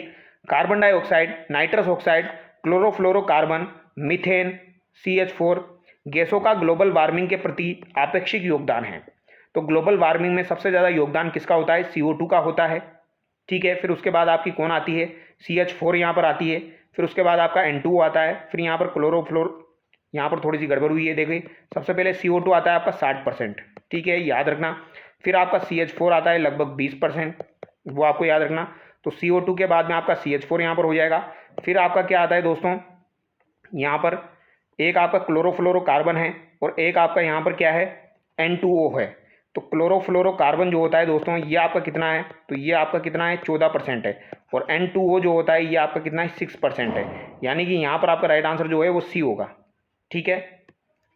carbon dioxide, nitrous oxide, chlorofluorocarbon, methane, CH4 गैसों का ग्लोबल वार्मिंग के प्रति आपेक्षिक योगदान है। तो ग्लोबल वार्मिंग में सबसे ज़्यादा योगदान किसका होता है, CO2 का होता है, ठीक है। फिर उसके बाद आपकी कौन आती है, CH4 यहाँ पर आती है। फिर उसके बाद आपका N2 आता है। फिर यहाँ पर यहाँ पर थोड़ी सी गड़बड़ हुई है, देखिए सबसे पहले CO2 आता है आपका 60%, ठीक है, याद रखना। फिर आपका CH4 आता है लगभग 20%, वो आपको याद रखना। तो CO2 के बाद में आपका CH4 यहाँ पर हो जाएगा। फिर आपका क्या आता है दोस्तों, यहाँ पर एक आपका क्लोरोफ्लोरोकार्बन है और एक आपका यहाँ पर क्या है, N2O है। तो क्लोरोफ्लोरोकार्बन जो होता है दोस्तों ये आपका कितना है, तो ये आपका कितना है 14% है, और N2O जो होता है ये आपका कितना है 6% है। यानी कि यहाँ पर आपका राइट आंसर जो है वो सी होगा, ठीक है।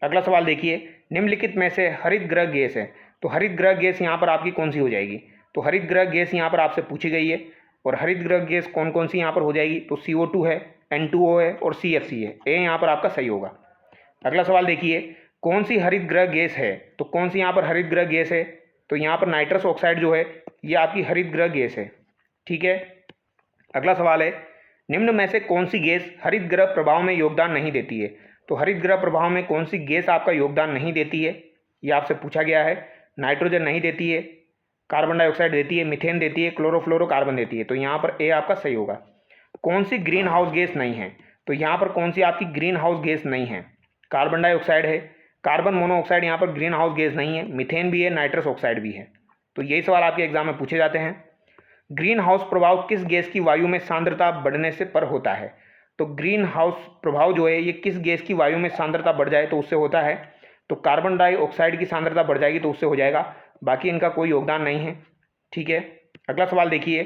अगला सवाल देखिए, निम्नलिखित में से हरित गृह गैस है। तो हरित गृह गैस यहाँ पर आपकी कौन सी हो जाएगी, तो हरित गृह गैस यहाँ पर आपसे पूछी गई है, और हरित गृह गैस कौन कौन सी यहाँ पर हो जाएगी, तो CO2 है, N2O है और CFC है। ए यहाँ पर आपका सही होगा। अगला सवाल देखिए, कौन सी हरित गृह गैस है, तो कौन सी यहाँ पर हरित गृह गैस है, तो यहाँ पर नाइट्रस ऑक्साइड जो है ये आपकी हरित गृह गैस है, ठीक है। अगला सवाल है, निम्न में से कौन सी गैस हरित गृह प्रभाव में योगदान नहीं देती है। तो हरित गृह प्रभाव में कौन सी गैस आपका योगदान नहीं देती है, ये आपसे पूछा गया है। नाइट्रोजन नहीं देती है, कार्बन डाइऑक्साइड देती है, मीथेन देती है, क्लोरोफ्लोरोकार्बन देती है। तो यहाँ पर ए आपका सही होगा। कौन सी ग्रीन हाउस गैस नहीं है, तो यहाँ पर कौन सी आपकी ग्रीन हाउस गैस नहीं है, कार्बन डाइऑक्साइड है, कार्बन मोनोऑक्साइड यहाँ पर ग्रीन हाउस गैस नहीं है, मीथेन भी है, नाइट्रस ऑक्साइड भी है। तो यही सवाल आपके एग्जाम में पूछे जाते हैं। ग्रीन हाउस प्रभाव किस गैस की वायु में सांद्रता बढ़ने से पर होता है। तो ग्रीन हाउस प्रभाव जो है ये किस गैस की वायु में सांद्रता बढ़ जाए तो उससे होता है, तो कार्बन डाइऑक्साइड की सांद्रता बढ़ जाएगी तो उससे हो जाएगा, बाकी इनका कोई योगदान नहीं है। ठीक है। अगला सवाल देखिए,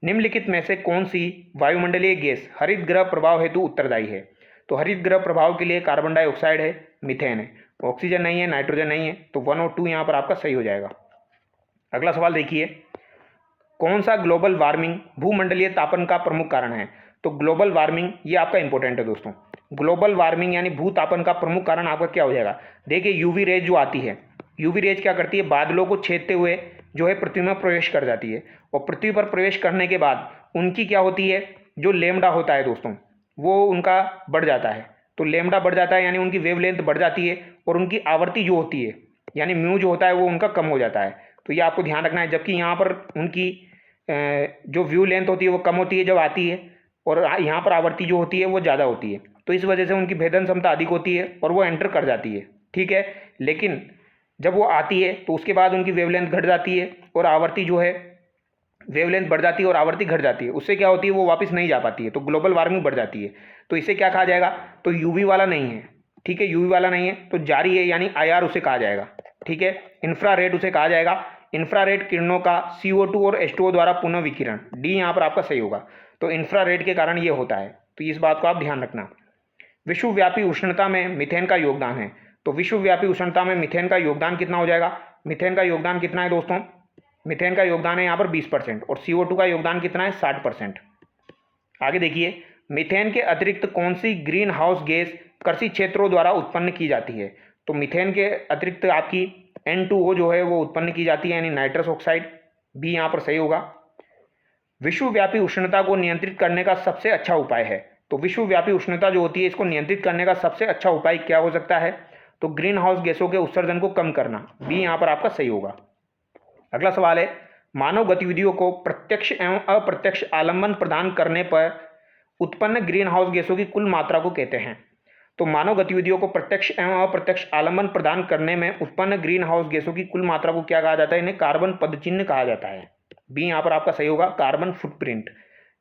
निम्नलिखित में से कौन सी वायुमंडलीय गैस हरित गृह प्रभाव हेतु उत्तरदायी है? तो हरित गृह प्रभाव के लिए कार्बन डाइऑक्साइड है, मीथेन है, ऑक्सीजन नहीं है, नाइट्रोजन नहीं है। तो 1 और 2 यहाँ पर आपका सही हो जाएगा। अगला सवाल देखिए, कौन सा ग्लोबल वार्मिंग भूमंडलीय तापन का प्रमुख कारण है? तो ग्लोबल वार्मिंग ये आपका इंपॉर्टेंट है दोस्तों। ग्लोबल वार्मिंग यानी भूतापन का प्रमुख कारण आपका क्या हो जाएगा? देखिए यूवी रेज जो आती है, यूवी रेज क्या करती है, बादलों को छेदते हुए जो है पृथ्वी में प्रवेश कर जाती है, और पृथ्वी पर प्रवेश करने के बाद उनकी क्या होती है, जो लेमडा होता है दोस्तों वो उनका बढ़ जाता है। तो लेमडा बढ़ जाता है यानी उनकी वेवलेंथ बढ़ जाती है, और उनकी आवृत्ति जो होती है यानी म्यू जो होता है वो उनका कम हो जाता है। तो ये आपको ध्यान रखना है। जबकि यहाँ पर उनकी जो व्यू लेंथ होती है वो कम होती है जब आती है, और यहाँ पर आवृत्ति जो होती है वो ज़्यादा होती है। तो इस वजह से उनकी भेदन क्षमता अधिक होती है और वो एंटर कर जाती है, ठीक है। लेकिन जब वो आती है तो उसके बाद उनकी वेवलेंथ घट जाती है और आवृत्ति जो है, वेवलेंथ बढ़ जाती है और आवृत्ति घट जाती है। उससे क्या होती है, वो वापस नहीं जा पाती है, तो ग्लोबल वार्मिंग बढ़ जाती है। तो इसे क्या कहा जाएगा? तो यूवी वाला नहीं है, ठीक है, यूवी वाला नहीं है, तो जारी है यानी IR उसे कहा जाएगा, ठीक है। इंफ्रारेड उसे कहा जाएगा, इंफ्रारेड किरणों का CO2 और H2O द्वारा पुनः विकिरण, डी यहाँ पर आपका सही होगा। तो इंफ्रारेड के कारण ये होता है, तो इस बात को आप ध्यान रखना। विश्वव्यापी उष्णता में मीथेन का योगदान है। तो विश्वव्यापी उष्णता में मीथेन का योगदान कितना हो जाएगा? मीथेन का योगदान कितना है दोस्तों? मीथेन का योगदान है यहाँ पर 20%, और CO2 का योगदान कितना है? 60%। आगे देखिए, मीथेन के अतिरिक्त कौन सी ग्रीन हाउस गैस कृषि क्षेत्रों द्वारा उत्पन्न की जाती है? तो मीथेन के अतिरिक्त आपकी N2O जो है वो उत्पन्न की जाती है, यानी नाइट्रस ऑक्साइड, बी यहाँ पर सही होगा। विश्वव्यापी उष्णता को नियंत्रित करने का सबसे अच्छा उपाय है। तो विश्वव्यापी उष्णता जो होती है इसको नियंत्रित करने का सबसे अच्छा उपाय क्या हो सकता है? तो ग्रीन हाउस गैसों के उत्सर्जन को कम करना, बी यहाँ पर आपका सही होगा। अगला सवाल है, मानव गतिविधियों को प्रत्यक्ष एवं अप्रत्यक्ष आलम्बन प्रदान करने पर उत्पन्न ग्रीन हाउस गैसों की कुल मात्रा को कहते हैं? तो मानव गतिविधियों को प्रत्यक्ष एवं अप्रत्यक्ष आलम्बन प्रदान करने में उत्पन्न ग्रीन हाउस गैसों की कुल मात्रा को क्या कहा जाता है? इन्हें कार्बन पदचिह्न कहा जाता है, बी यहाँ पर आपका सही होगा, कार्बन फुटप्रिंट।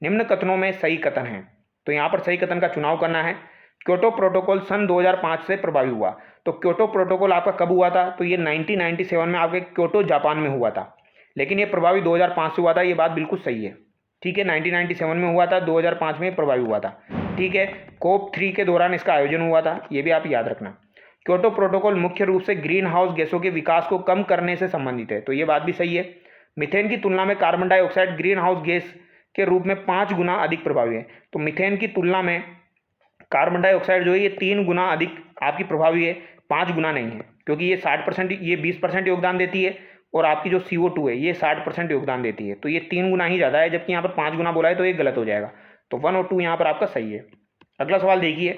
निम्न कथनों में सही कथन है, तो यहाँ पर सही कथन का चुनाव करना है। क्योटो प्रोटोकॉल सन 2005 से प्रभावी हुआ। तो क्योटो प्रोटोकॉल आपका कब हुआ था? तो ये 1997 में आपके क्योटो जापान में हुआ था, लेकिन ये प्रभावी 2005 से हुआ था, ये बात बिल्कुल सही है, ठीक है। 1997 में हुआ था, 2005 में प्रभावी हुआ था, ठीक है। COP3 के दौरान इसका आयोजन हुआ था, ये भी आप याद रखना। क्योटो प्रोटोकॉल मुख्य रूप से ग्रीन हाउस गैसों के विकास को कम करने से संबंधित है, तो ये बात भी सही है। मीथेन की तुलना में carbon dioxide green house gas के रूप में 5 गुना अधिक प्रभावी है। तो मीथेन की तुलना में कार्बन डाइऑक्साइड जो है ये 3 गुना अधिक आपकी प्रभावी है, 5 गुना नहीं है, क्योंकि ये 60%, ये 20% योगदान देती है, और आपकी जो CO2 है ये 60% योगदान देती है, तो ये 3 गुना ही ज़्यादा है, जबकि यहाँ पर 5 गुना बोला है, तो ये गलत हो जाएगा। तो 1 और 2 यहाँ पर आपका सही है। अगला सवाल देखिए,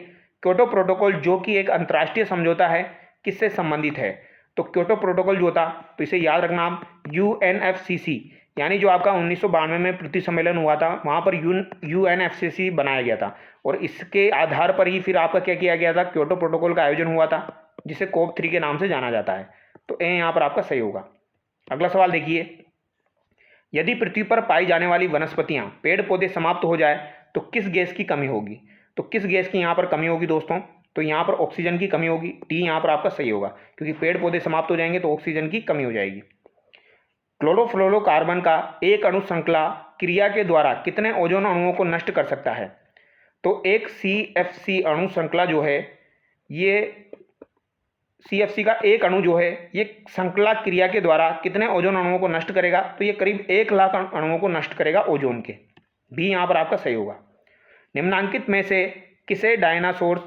क्योटो प्रोटोकॉल जो कि एक अंतर्राष्ट्रीय समझौता है किससे संबंधित है? तो क्योटो प्रोटोकॉल जो था, तो इसे याद रखना आप, UNFCC यानी जो आपका 1992 में पृथ्वी सम्मेलन हुआ था वहाँ पर UNFCC बनाया गया था, और इसके आधार पर ही फिर आपका क्या किया गया था? क्योटो प्रोटोकॉल का आयोजन हुआ था, जिसे COP3 के नाम से जाना जाता है। तो ए यहाँ पर आपका सही होगा। अगला सवाल देखिए, यदि पृथ्वी पर पाई जाने वाली वनस्पतियां पेड़ पौधे समाप्त हो जाए तो किस गैस की कमी होगी? तो किस गैस की यहाँ पर कमी होगी दोस्तों? तो यहाँ पर ऑक्सीजन की कमी होगी, डी यहाँ पर आपका सही होगा, क्योंकि पेड़ पौधे समाप्त हो जाएंगे तो ऑक्सीजन की कमी हो जाएगी। क्लोरोफ्लोरोकार्बन का एक अणु श्रृंखला क्रिया के द्वारा कितने ओजोन अणुओं को नष्ट कर सकता है? तो एक CFC अणु श्रृंखला जो है, ये CFC का एक अणु जो है ये श्रृंखला क्रिया के द्वारा कितने ओजोन अणुओं को नष्ट करेगा? तो ये करीब 1 लाख अणुओं को नष्ट करेगा ओजोन के, भी यहाँ पर आपका सही होगा। निम्नांकित में से किसे डायनासोर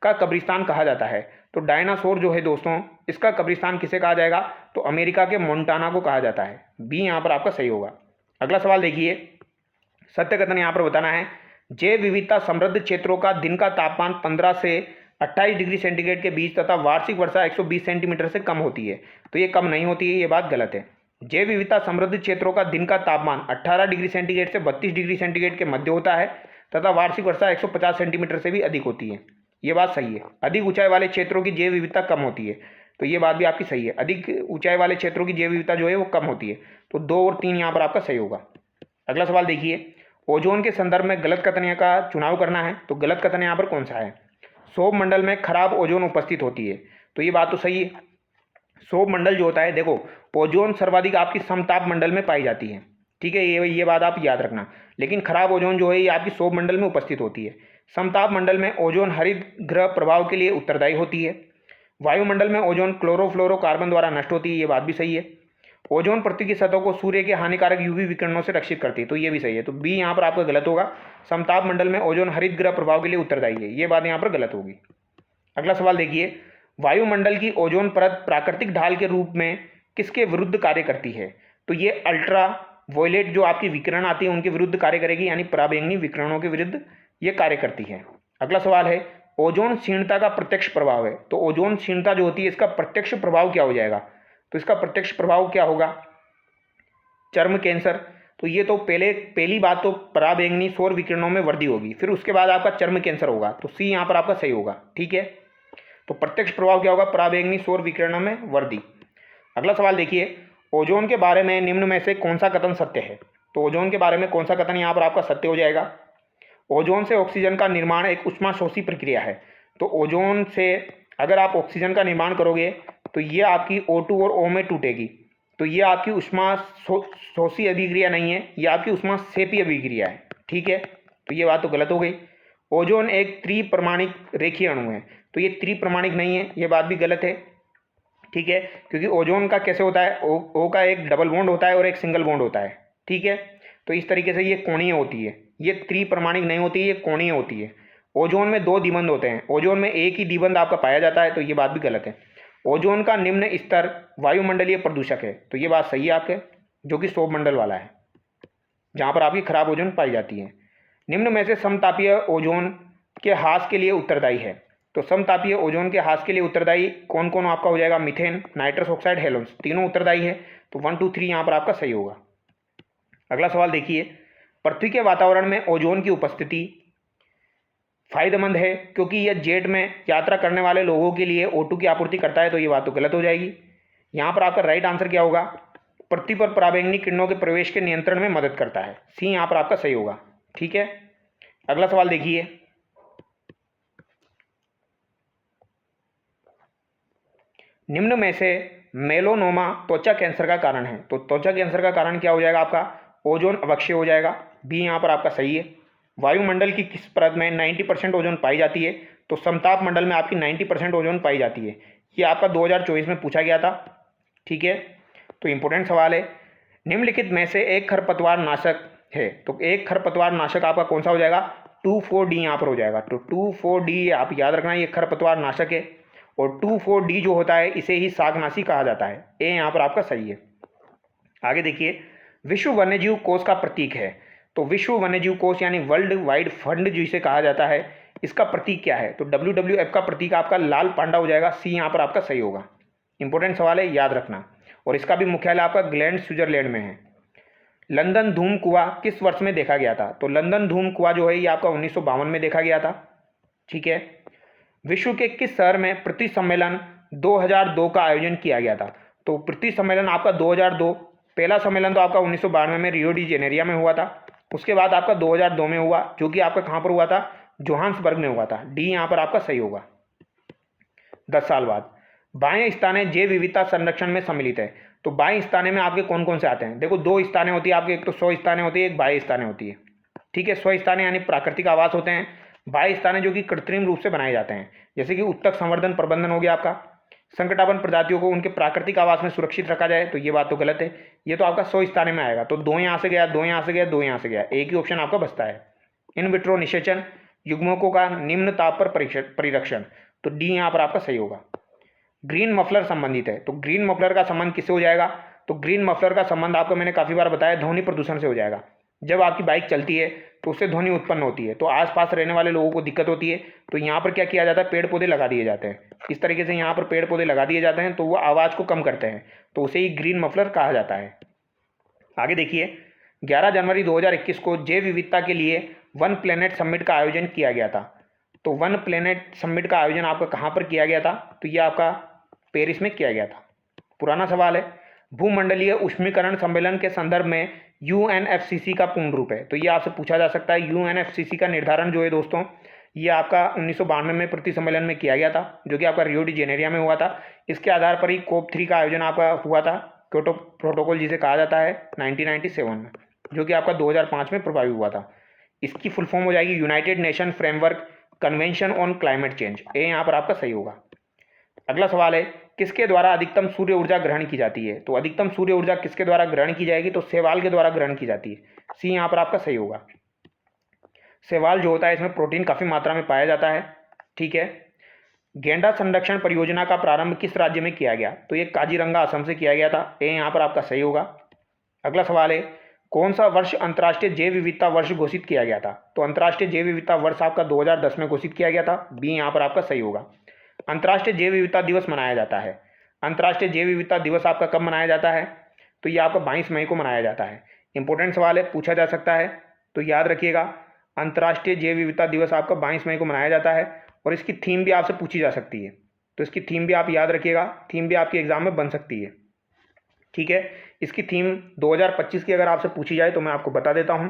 का कब्रिस्तान कहा जाता है? तो डायनासोर जो है दोस्तों, इसका कब्रिस्तान किसे कहा जाएगा? तो अमेरिका के मोन्टाना को कहा जाता है, बी यहाँ पर आपका सही होगा। अगला सवाल देखिए, सत्य कथन यहाँ पर बताना है। जैव विविधता समृद्ध क्षेत्रों का दिन का तापमान 15 से 28 डिग्री सेंटीग्रेड के बीच तथा वार्षिक वर्षा 120 सेंटीमीटर से कम होती है। तो ये कम नहीं होती है, ये बात गलत है। जैव विविधता समृद्ध क्षेत्रों का दिन का तापमान 18 डिग्री सेंटीग्रेड से 32 डिग्री सेंटीग्रेड के मध्य होता है तथा वार्षिक वर्षा 150 सेंटीमीटर से भी अधिक होती है, ये बात सही है। अधिक ऊंचाई वाले क्षेत्रों की जैव विविधता कम होती है, तो ये बात भी आपकी सही है। अधिक ऊंचाई वाले क्षेत्रों की जैव विविधता जो है वो कम होती है, तो 2 और 3 यहाँ पर आपका सही होगा। अगला सवाल देखिए, ओजोन के संदर्भ में गलत कथन का चुनाव करना है, तो गलत कथन यहाँ पर कौन सा है? सौर मंडल में खराब ओजोन उपस्थित होती है, तो ये बात तो सही है। सौर मंडल जो होता है, देखो ओजोन सर्वाधिक आपकी समताप मंडल में पाई जाती है, ठीक है, ये बात आप याद रखना। लेकिन खराब ओजोन जो है ये आपकी सौर मंडल में उपस्थित होती है। समताप मंडल में ओजोन हरित ग्रह प्रभाव के लिए उत्तरदायी होती है। वायुमंडल में ओजोन क्लोरोफ्लोरोकार्बन द्वारा नष्ट होती है, ये बात भी सही है। ओजोन पृथ्वी की सतह को सूर्य के हानिकारक यूवी विकिरणों से रक्षित करती है, तो ये भी सही है। तो बी यहाँ पर आपका गलत होगा। समताप मंडल में ओजोन हरित ग्रह प्रभाव के लिए उत्तरदायी है, ये बात यहाँ पर गलत होगी। अगला सवाल देखिए, वायुमंडल की ओजोन परत प्राकृतिक ढाल के रूप में किसके विरुद्ध कार्य करती है? तो ये अल्ट्रा वायलेट जो आपकी विकिरण आती है उनके विरुद्ध कार्य करेगी, यानी पराबैंगनी विकिरणों के विरुद्ध ये कार्य करती है। अगला सवाल है, ओजोन क्षीणता का प्रत्यक्ष प्रभाव है। तो ओजोन क्षीणता जो होती है इसका प्रत्यक्ष प्रभाव क्या हो जाएगा? तो इसका प्रत्यक्ष प्रभाव क्या होगा? चर्म कैंसर। तो ये तो पहली बात तो पराबैंगनी सौर विकिरणों में वृद्धि होगी, फिर उसके बाद आपका चर्म कैंसर होगा, तो सी यहाँ पर आपका सही होगा, ठीक है। तो प्रत्यक्ष प्रभाव क्या होगा? पराबैंगनी सौर विकिरणों में वृद्धि। अगला सवाल देखिए, ओजोन के बारे में निम्न में से कौन सा कथन सत्य है? तो ओजोन के बारे में कौन सा कथन यहाँ पर आपका सत्य हो जाएगा? ओजोन से ऑक्सीजन का निर्माण एक ऊष्माशोषी प्रक्रिया है। तो ओजोन से अगर आप ऑक्सीजन का निर्माण करोगे तो ये आपकी O2 और O में टूटेगी, तो ये आपकी ऊष्माशोषी अभिक्रिया नहीं है, ये आपकी ऊष्माक्षेपी अभिक्रिया है, ठीक है। तो ये बात तो गलत हो गई। ओजोन एक त्रिपरमाणिक रेखीय अणु है, तो ये त्रिपरमाणिक नहीं है, ये बात भी गलत है, ठीक है, क्योंकि ओजोन का कैसे होता है, ओ का एक डबल बॉन्ड होता है और एक सिंगल बॉन्ड होता है, ठीक है। तो इस तरीके से ये कोणीय होती है, ये त्रिपरमाणिक नहीं होती है, ये कोणीय होती है। ओजोन में 2 द्विबंध होते हैं, ओजोन में एक ही द्विबंध आपका पाया जाता है, तो ये बात भी गलत है। ओजोन का निम्न स्तर वायुमंडलीय प्रदूषक है, तो ये बात सही है आपके, जो कि सौर मंडल वाला है, जहाँ पर आपकी खराब ओजोन पाई जाती है। निम्न में से समतापीय ओजोन के ह्रास के लिए उत्तरदायी है। तो समतापीय ओजोन के ह्रास के लिए उत्तरदायी कौन कौन आपका हो जाएगा? मीथेन, नाइट्रस ऑक्साइड, हेलोन्स, तीनों उत्तरदायी है। तो 1 2 3 यहाँ पर आपका सही होगा। अगला सवाल देखिए, पृथ्वी के वातावरण में ओजोन की उपस्थिति फायदेमंद है क्योंकि यह जेट में यात्रा करने वाले लोगों के लिए O2 की आपूर्ति करता है, तो ये बात तो गलत हो जाएगी। यहाँ पर आपका राइट आंसर क्या होगा? पृथ्वी पर पराबैंगनी किरणों के प्रवेश के नियंत्रण में मदद करता है, सी यहाँ पर आपका सही होगा, ठीक है। अगला सवाल देखिए, निम्न में से मेलोनोमा त्वचा कैंसर का कारण है। तो त्वचा कैंसर का कारण क्या हो जाएगा आपका? ओजोन अवक्षय हो जाएगा, बी यहाँ पर आपका सही है। वायुमंडल की किस परत में 90% ओजोन पाई जाती है? तो समताप मंडल में आपकी 90% ओजोन पाई जाती है, ये आपका 2024 में पूछा गया था, ठीक है। तो इंपॉर्टेंट सवाल है। निम्नलिखित में से एक खरपतवार नाशक है, तो एक खरपतवार नाशक आपका कौन सा हो जाएगा? 2,4-D यहाँ पर हो जाएगा। तो 2,4-D आप याद रखना, ये खरपतवार नाशक है, और 2,4-D जो होता है इसे ही शाकनाशी कहा जाता है, ए यहाँ पर आपका सही है। आगे देखिए, विश्व वन्यजीव कोष का प्रतीक है। तो विश्व वन्यजीव कोष यानी वर्ल्ड वाइड फंड जिसे कहा जाता है, इसका प्रतीक क्या है? तो WWF का प्रतीक आपका लाल पांडा हो जाएगा, सी यहाँ पर आपका सही होगा। इंपॉर्टेंट सवाल है, याद रखना। और इसका भी मुख्यालय आपका ग्लैंड स्विट्जरलैंड में है। लंदन धूम कुआं किस वर्ष में देखा गया था? तो लंदन धूम कुआं जो है ये आपका 1952 में देखा गया था, ठीक है। विश्व के किस शहर में पृथ्वी सम्मेलन 2002 का आयोजन किया गया था? तो पृथ्वी सम्मेलन आपका 2002, पहला सम्मेलन तो आपका 1992 में रियो डी जेनेरिया में हुआ था, उसके बाद आपका 2002 में हुआ, जो कि आपका कहाँ पर हुआ था? जोहान्सबर्ग में हुआ था, डी यहाँ पर आपका सही होगा। 10 साल बाद। बाएं स्थाने जैव विविधता संरक्षण में सम्मिलित है। तो बाएं स्थाने में आपके कौन कौन से आते हैं? देखो 2 स्थाने होती है आपके, एक तो 100 स्थाने होती है, एक बाह्य स्थाने होती है, ठीक है। 100 स्थाने यानी प्राकृतिक आवास होते हैं, बाह्य स्थाने जो कि कृत्रिम रूप से बनाए जाते हैं, जैसे कि उत्तक संवर्धन प्रबंधन हो गया आपका, संकटापन्न प्रजातियों को उनके प्राकृतिक आवास में सुरक्षित रखा जाए, तो ये बात तो गलत है, ये तो आपका 100 स्थाने में आएगा। तो 2 यहाँ से गया, 2 यहाँ से गया, 2 यहाँ से गया, एक ही ऑप्शन आपका बचता है। इन विट्रो निषेचन, युग्मकों का निम्न ताप पर परिरक्षण, तो डी यहाँ पर आपका सही होगा। ग्रीन मफलर संबंधित है, तो ग्रीन मफलर का संबंध किससे हो जाएगा? तो ग्रीन मफलर का संबंध आपको मैंने काफ़ी बार बताया, ध्वनि प्रदूषण से हो जाएगा। जब आपकी बाइक चलती है तो उससे ध्वनि उत्पन्न होती है, तो आसपास रहने वाले लोगों को दिक्कत होती है, तो यहाँ पर क्या किया जाता है? पेड़ पौधे लगा दिए जाते हैं, इस तरीके से यहाँ पर पेड़ पौधे लगा दिए जाते हैं, तो वो आवाज़ को कम करते हैं, तो उसे ही ग्रीन मफलर कहा जाता है। आगे देखिए, 11 जनवरी 2021 को जैव विविधता के लिए वन प्लेनेट समिट का आयोजन किया गया था। तो वन प्लेनेट समिट का आयोजन आपका कहाँ पर किया गया था? तो ये आपका पेरिस में किया गया था। पुराना सवाल है, भूमंडलीय ऊष्मीकरण सम्मेलन के संदर्भ में UNFCCC का पूर्ण रूप है। तो ये आपसे पूछा जा सकता है, UNFCCC का निर्धारण जो है दोस्तों, ये आपका 1992 में पृथ्वी सम्मेलन में किया गया था, जो कि आपका रियो डी जेनेरिया में हुआ था। इसके आधार पर ही COP3 का आयोजन आपका हुआ था, क्योटो प्रोटोकॉल जिसे कहा जाता है, 1997 में, जो कि आपका 2005 में प्रभावी हुआ था। इसकी फुल फॉर्म हो जाएगी United nation framework convention on climate change. ये यहाँ पर आपका सही होगा। अगला सवाल है, किसके द्वारा अधिकतम सूर्य ऊर्जा ग्रहण की जाती है? तो अधिकतम सूर्य ऊर्जा किसके द्वारा ग्रहण की जाएगी? तो शैवाल के द्वारा ग्रहण की जाती है। सी यहाँ पर आपका सही होगा। शैवाल जो होता है इसमें प्रोटीन काफ़ी मात्रा में पाया जाता है। ठीक है। गेंडा संरक्षण परियोजना का प्रारंभ किस राज्य में किया गया? तो ये काजीरंगा असम से किया गया था। ये यहाँ पर आपका सही होगा। अगला सवाल है, कौन सा वर्ष अंतर्राष्ट्रीय जैव विविधता वर्ष घोषित किया गया था? तो अंतर्राष्ट्रीय जैव विविधता वर्ष आपका 2010 में घोषित किया गया था। बी यहाँ पर आपका सही होगा। अंतर्राष्ट्रीय जैव विविधता दिवस मनाया जाता है। अंतर्राष्ट्रीय जैव विविधता दिवस आपका कब मनाया जाता है? तो ये आपका 22 मई को मनाया जाता है। इंपॉर्टेंट सवाल है, पूछा जा सकता है, तो याद रखिएगा। अंतर्राष्ट्रीय जैव विविधता दिवस आपका 22 मई को मनाया जाता है और इसकी थीम भी आपसे पूछी जा सकती है, तो इसकी थीम भी आप याद रखिएगा। थीम भी आपके एग्जाम में बन सकती है। ठीक है। इसकी थीम 2025 की अगर आपसे पूछी जाए तो मैं आपको बता देता हूँ,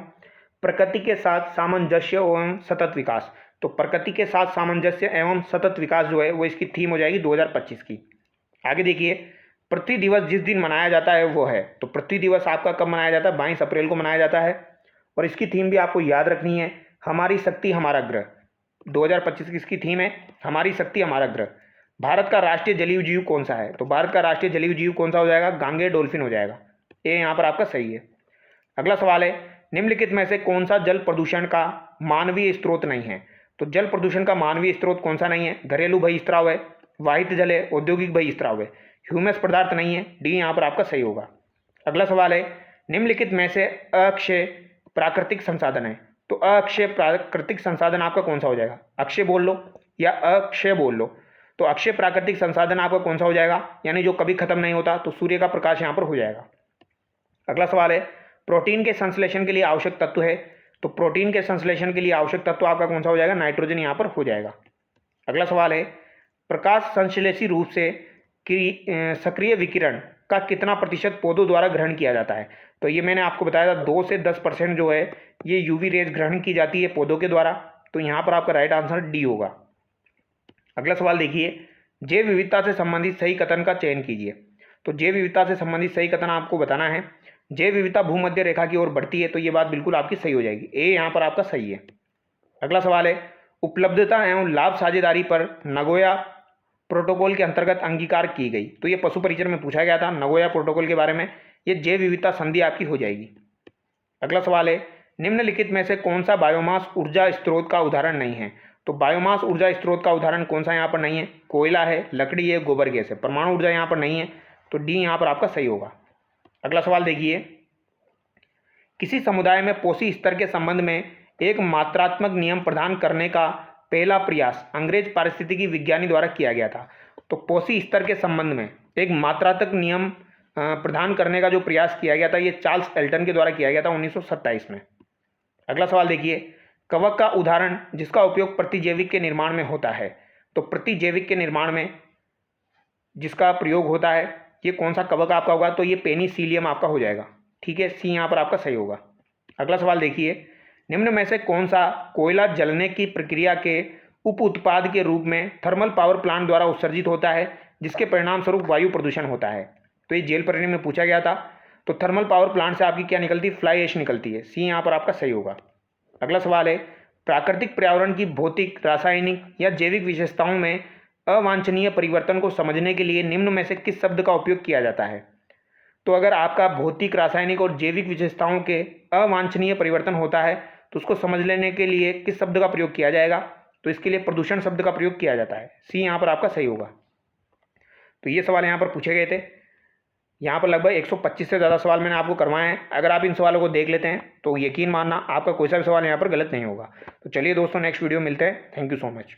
प्रकृति के साथ सामंजस्य एवं सतत विकास। तो प्रकृति के साथ सामंजस्य एवं सतत विकास जो है वो इसकी थीम हो जाएगी 2025 की। आगे देखिए, पृथ्वी दिवस जिस दिन मनाया जाता है वो है, तो पृथ्वी दिवस आपका कब मनाया जाता है? 22 अप्रैल को मनाया जाता है और इसकी थीम भी आपको याद रखनी है, हमारी शक्ति हमारा ग्रह। 2025 की इसकी थीम है, हमारी शक्ति हमारा ग्रह। भारत का राष्ट्रीय जलीय जीव कौन सा है? तो भारत का राष्ट्रीय जलीय जीव कौन सा हो जाएगा? गांगे डॉल्फिन हो जाएगा। ये यहाँ पर आपका सही है। अगला सवाल है, निम्नलिखित में से कौन सा जल प्रदूषण का मानवीय स्रोत नहीं है? तो जल प्रदूषण का मानवीय स्रोत कौन सा नहीं है? घरेलू बहिस्त्राव है, वाहित जल है, औद्योगिक बहिस्त्राव है, ह्यूमस पदार्थ नहीं है। डी यहाँ पर आपका सही होगा। अगला सवाल है, निम्नलिखित में से अक्षय प्राकृतिक संसाधन है। तो अक्षय प्राकृतिक संसाधन आपका कौन सा हो जाएगा? अक्षय बोल लो या अक्षय बोल लो। तो अक्षय प्राकृतिक संसाधन आपका कौन सा हो जाएगा? यानी जो कभी खत्म नहीं होता, तो सूर्य का प्रकाश यहाँ पर हो जाएगा। अगला सवाल है, प्रोटीन के संश्लेषण के लिए आवश्यक तत्व है। तो प्रोटीन के संश्लेषण के लिए आवश्यक तत्व आपका कौन सा हो जाएगा? नाइट्रोजन यहाँ पर हो जाएगा। अगला सवाल है, प्रकाश संश्लेषी रूप से सक्रिय विकिरण का कितना प्रतिशत पौधों द्वारा ग्रहण किया जाता है? तो ये मैंने आपको बताया था, 2 से 10% जो है ये यूवी रेज ग्रहण की जाती है पौधों के द्वारा। तो यहाँ पर आपका राइट आंसर डी होगा। अगला सवाल देखिए, जैव विविधता से संबंधित सही कथन का चयन कीजिए। तो जैव विविधता से संबंधित सही कथन आपको बताना है। जैव विविधता भूमध्य रेखा की ओर बढ़ती है, तो ये बात बिल्कुल आपकी सही हो जाएगी। ए यहाँ पर आपका सही है। अगला सवाल है, उपलब्धता एवं लाभ साझेदारी पर नगोया प्रोटोकॉल के अंतर्गत अंगीकार की गई। तो ये पशु परिचर में पूछा गया था नगोया प्रोटोकॉल के बारे में। ये जैव विविधता संधि आपकी हो जाएगी। अगला सवाल है, निम्नलिखित में से कौन सा बायोमास ऊर्जा स्रोत का उदाहरण नहीं है? तो बायोमास ऊर्जा स्रोत का उदाहरण कौन सा यहाँ पर नहीं है? कोयला है, लकड़ी है, गोबर गैस है। परमाणु ऊर्जा यहाँ पर नहीं है, तो डी यहाँ पर आपका सही होगा। अगला सवाल देखिए, किसी समुदाय में पोषी स्तर के संबंध में एक मात्रात्मक नियम प्रदान करने का पहला प्रयास अंग्रेज पारिस्थितिकी विज्ञानी द्वारा किया गया था। तो पोषी स्तर के संबंध में एक मात्रात्मक नियम प्रदान करने का जो प्रयास किया गया था, ये चार्ल्स एल्टन के द्वारा किया गया था 1927 में। अगला सवाल देखिए, कवक का उदाहरण जिसका उपयोग प्रतिजैविक के निर्माण में होता है। तो प्रतिजैविक के निर्माण में जिसका प्रयोग होता है ये कौन सा कवक आपका होगा? तो ये पेनिसिलियम आपका हो जाएगा। ठीक है, सी यहाँ पर आपका सही होगा। अगला सवाल देखिए, निम्न में से कौन सा कोयला जलने की प्रक्रिया के उप उत्पाद के रूप में थर्मल पावर प्लांट द्वारा उत्सर्जित होता है, जिसके परिणाम स्वरूप वायु प्रदूषण होता है? तो ये जेल परीक्षा में पूछा गया था। तो थर्मल पावर प्लांट से आपकी क्या निकलती है? फ्लाई ऐश निकलती है। सी यहाँ पर आपका सही होगा। अगला सवाल है, प्राकृतिक पर्यावरण की भौतिक, रासायनिक या जैविक विशेषताओं में अवांछनीय परिवर्तन को समझने के लिए निम्न में से किस शब्द का उपयोग किया जाता है? तो अगर आपका भौतिक, रासायनिक और जैविक विशेषताओं के अवांछनीय परिवर्तन होता है तो उसको समझ लेने के लिए किस शब्द का प्रयोग किया जाएगा? तो इसके लिए प्रदूषण शब्द का प्रयोग किया जाता है। सी यहाँ पर आपका सही होगा। तो ये सवाल यहाँ पर पूछे गए थे। यहाँ पर लगभग 125 से ज़्यादा सवाल मैंने आपको करवाए हैं। अगर आप इन सवालों को देख लेते हैं तो यकीन मानना आपका कोई सा भी सवाल यहाँ पर गलत नहीं होगा। तो चलिए दोस्तों, नेक्स्ट वीडियो मिलते हैं। Thank you so much.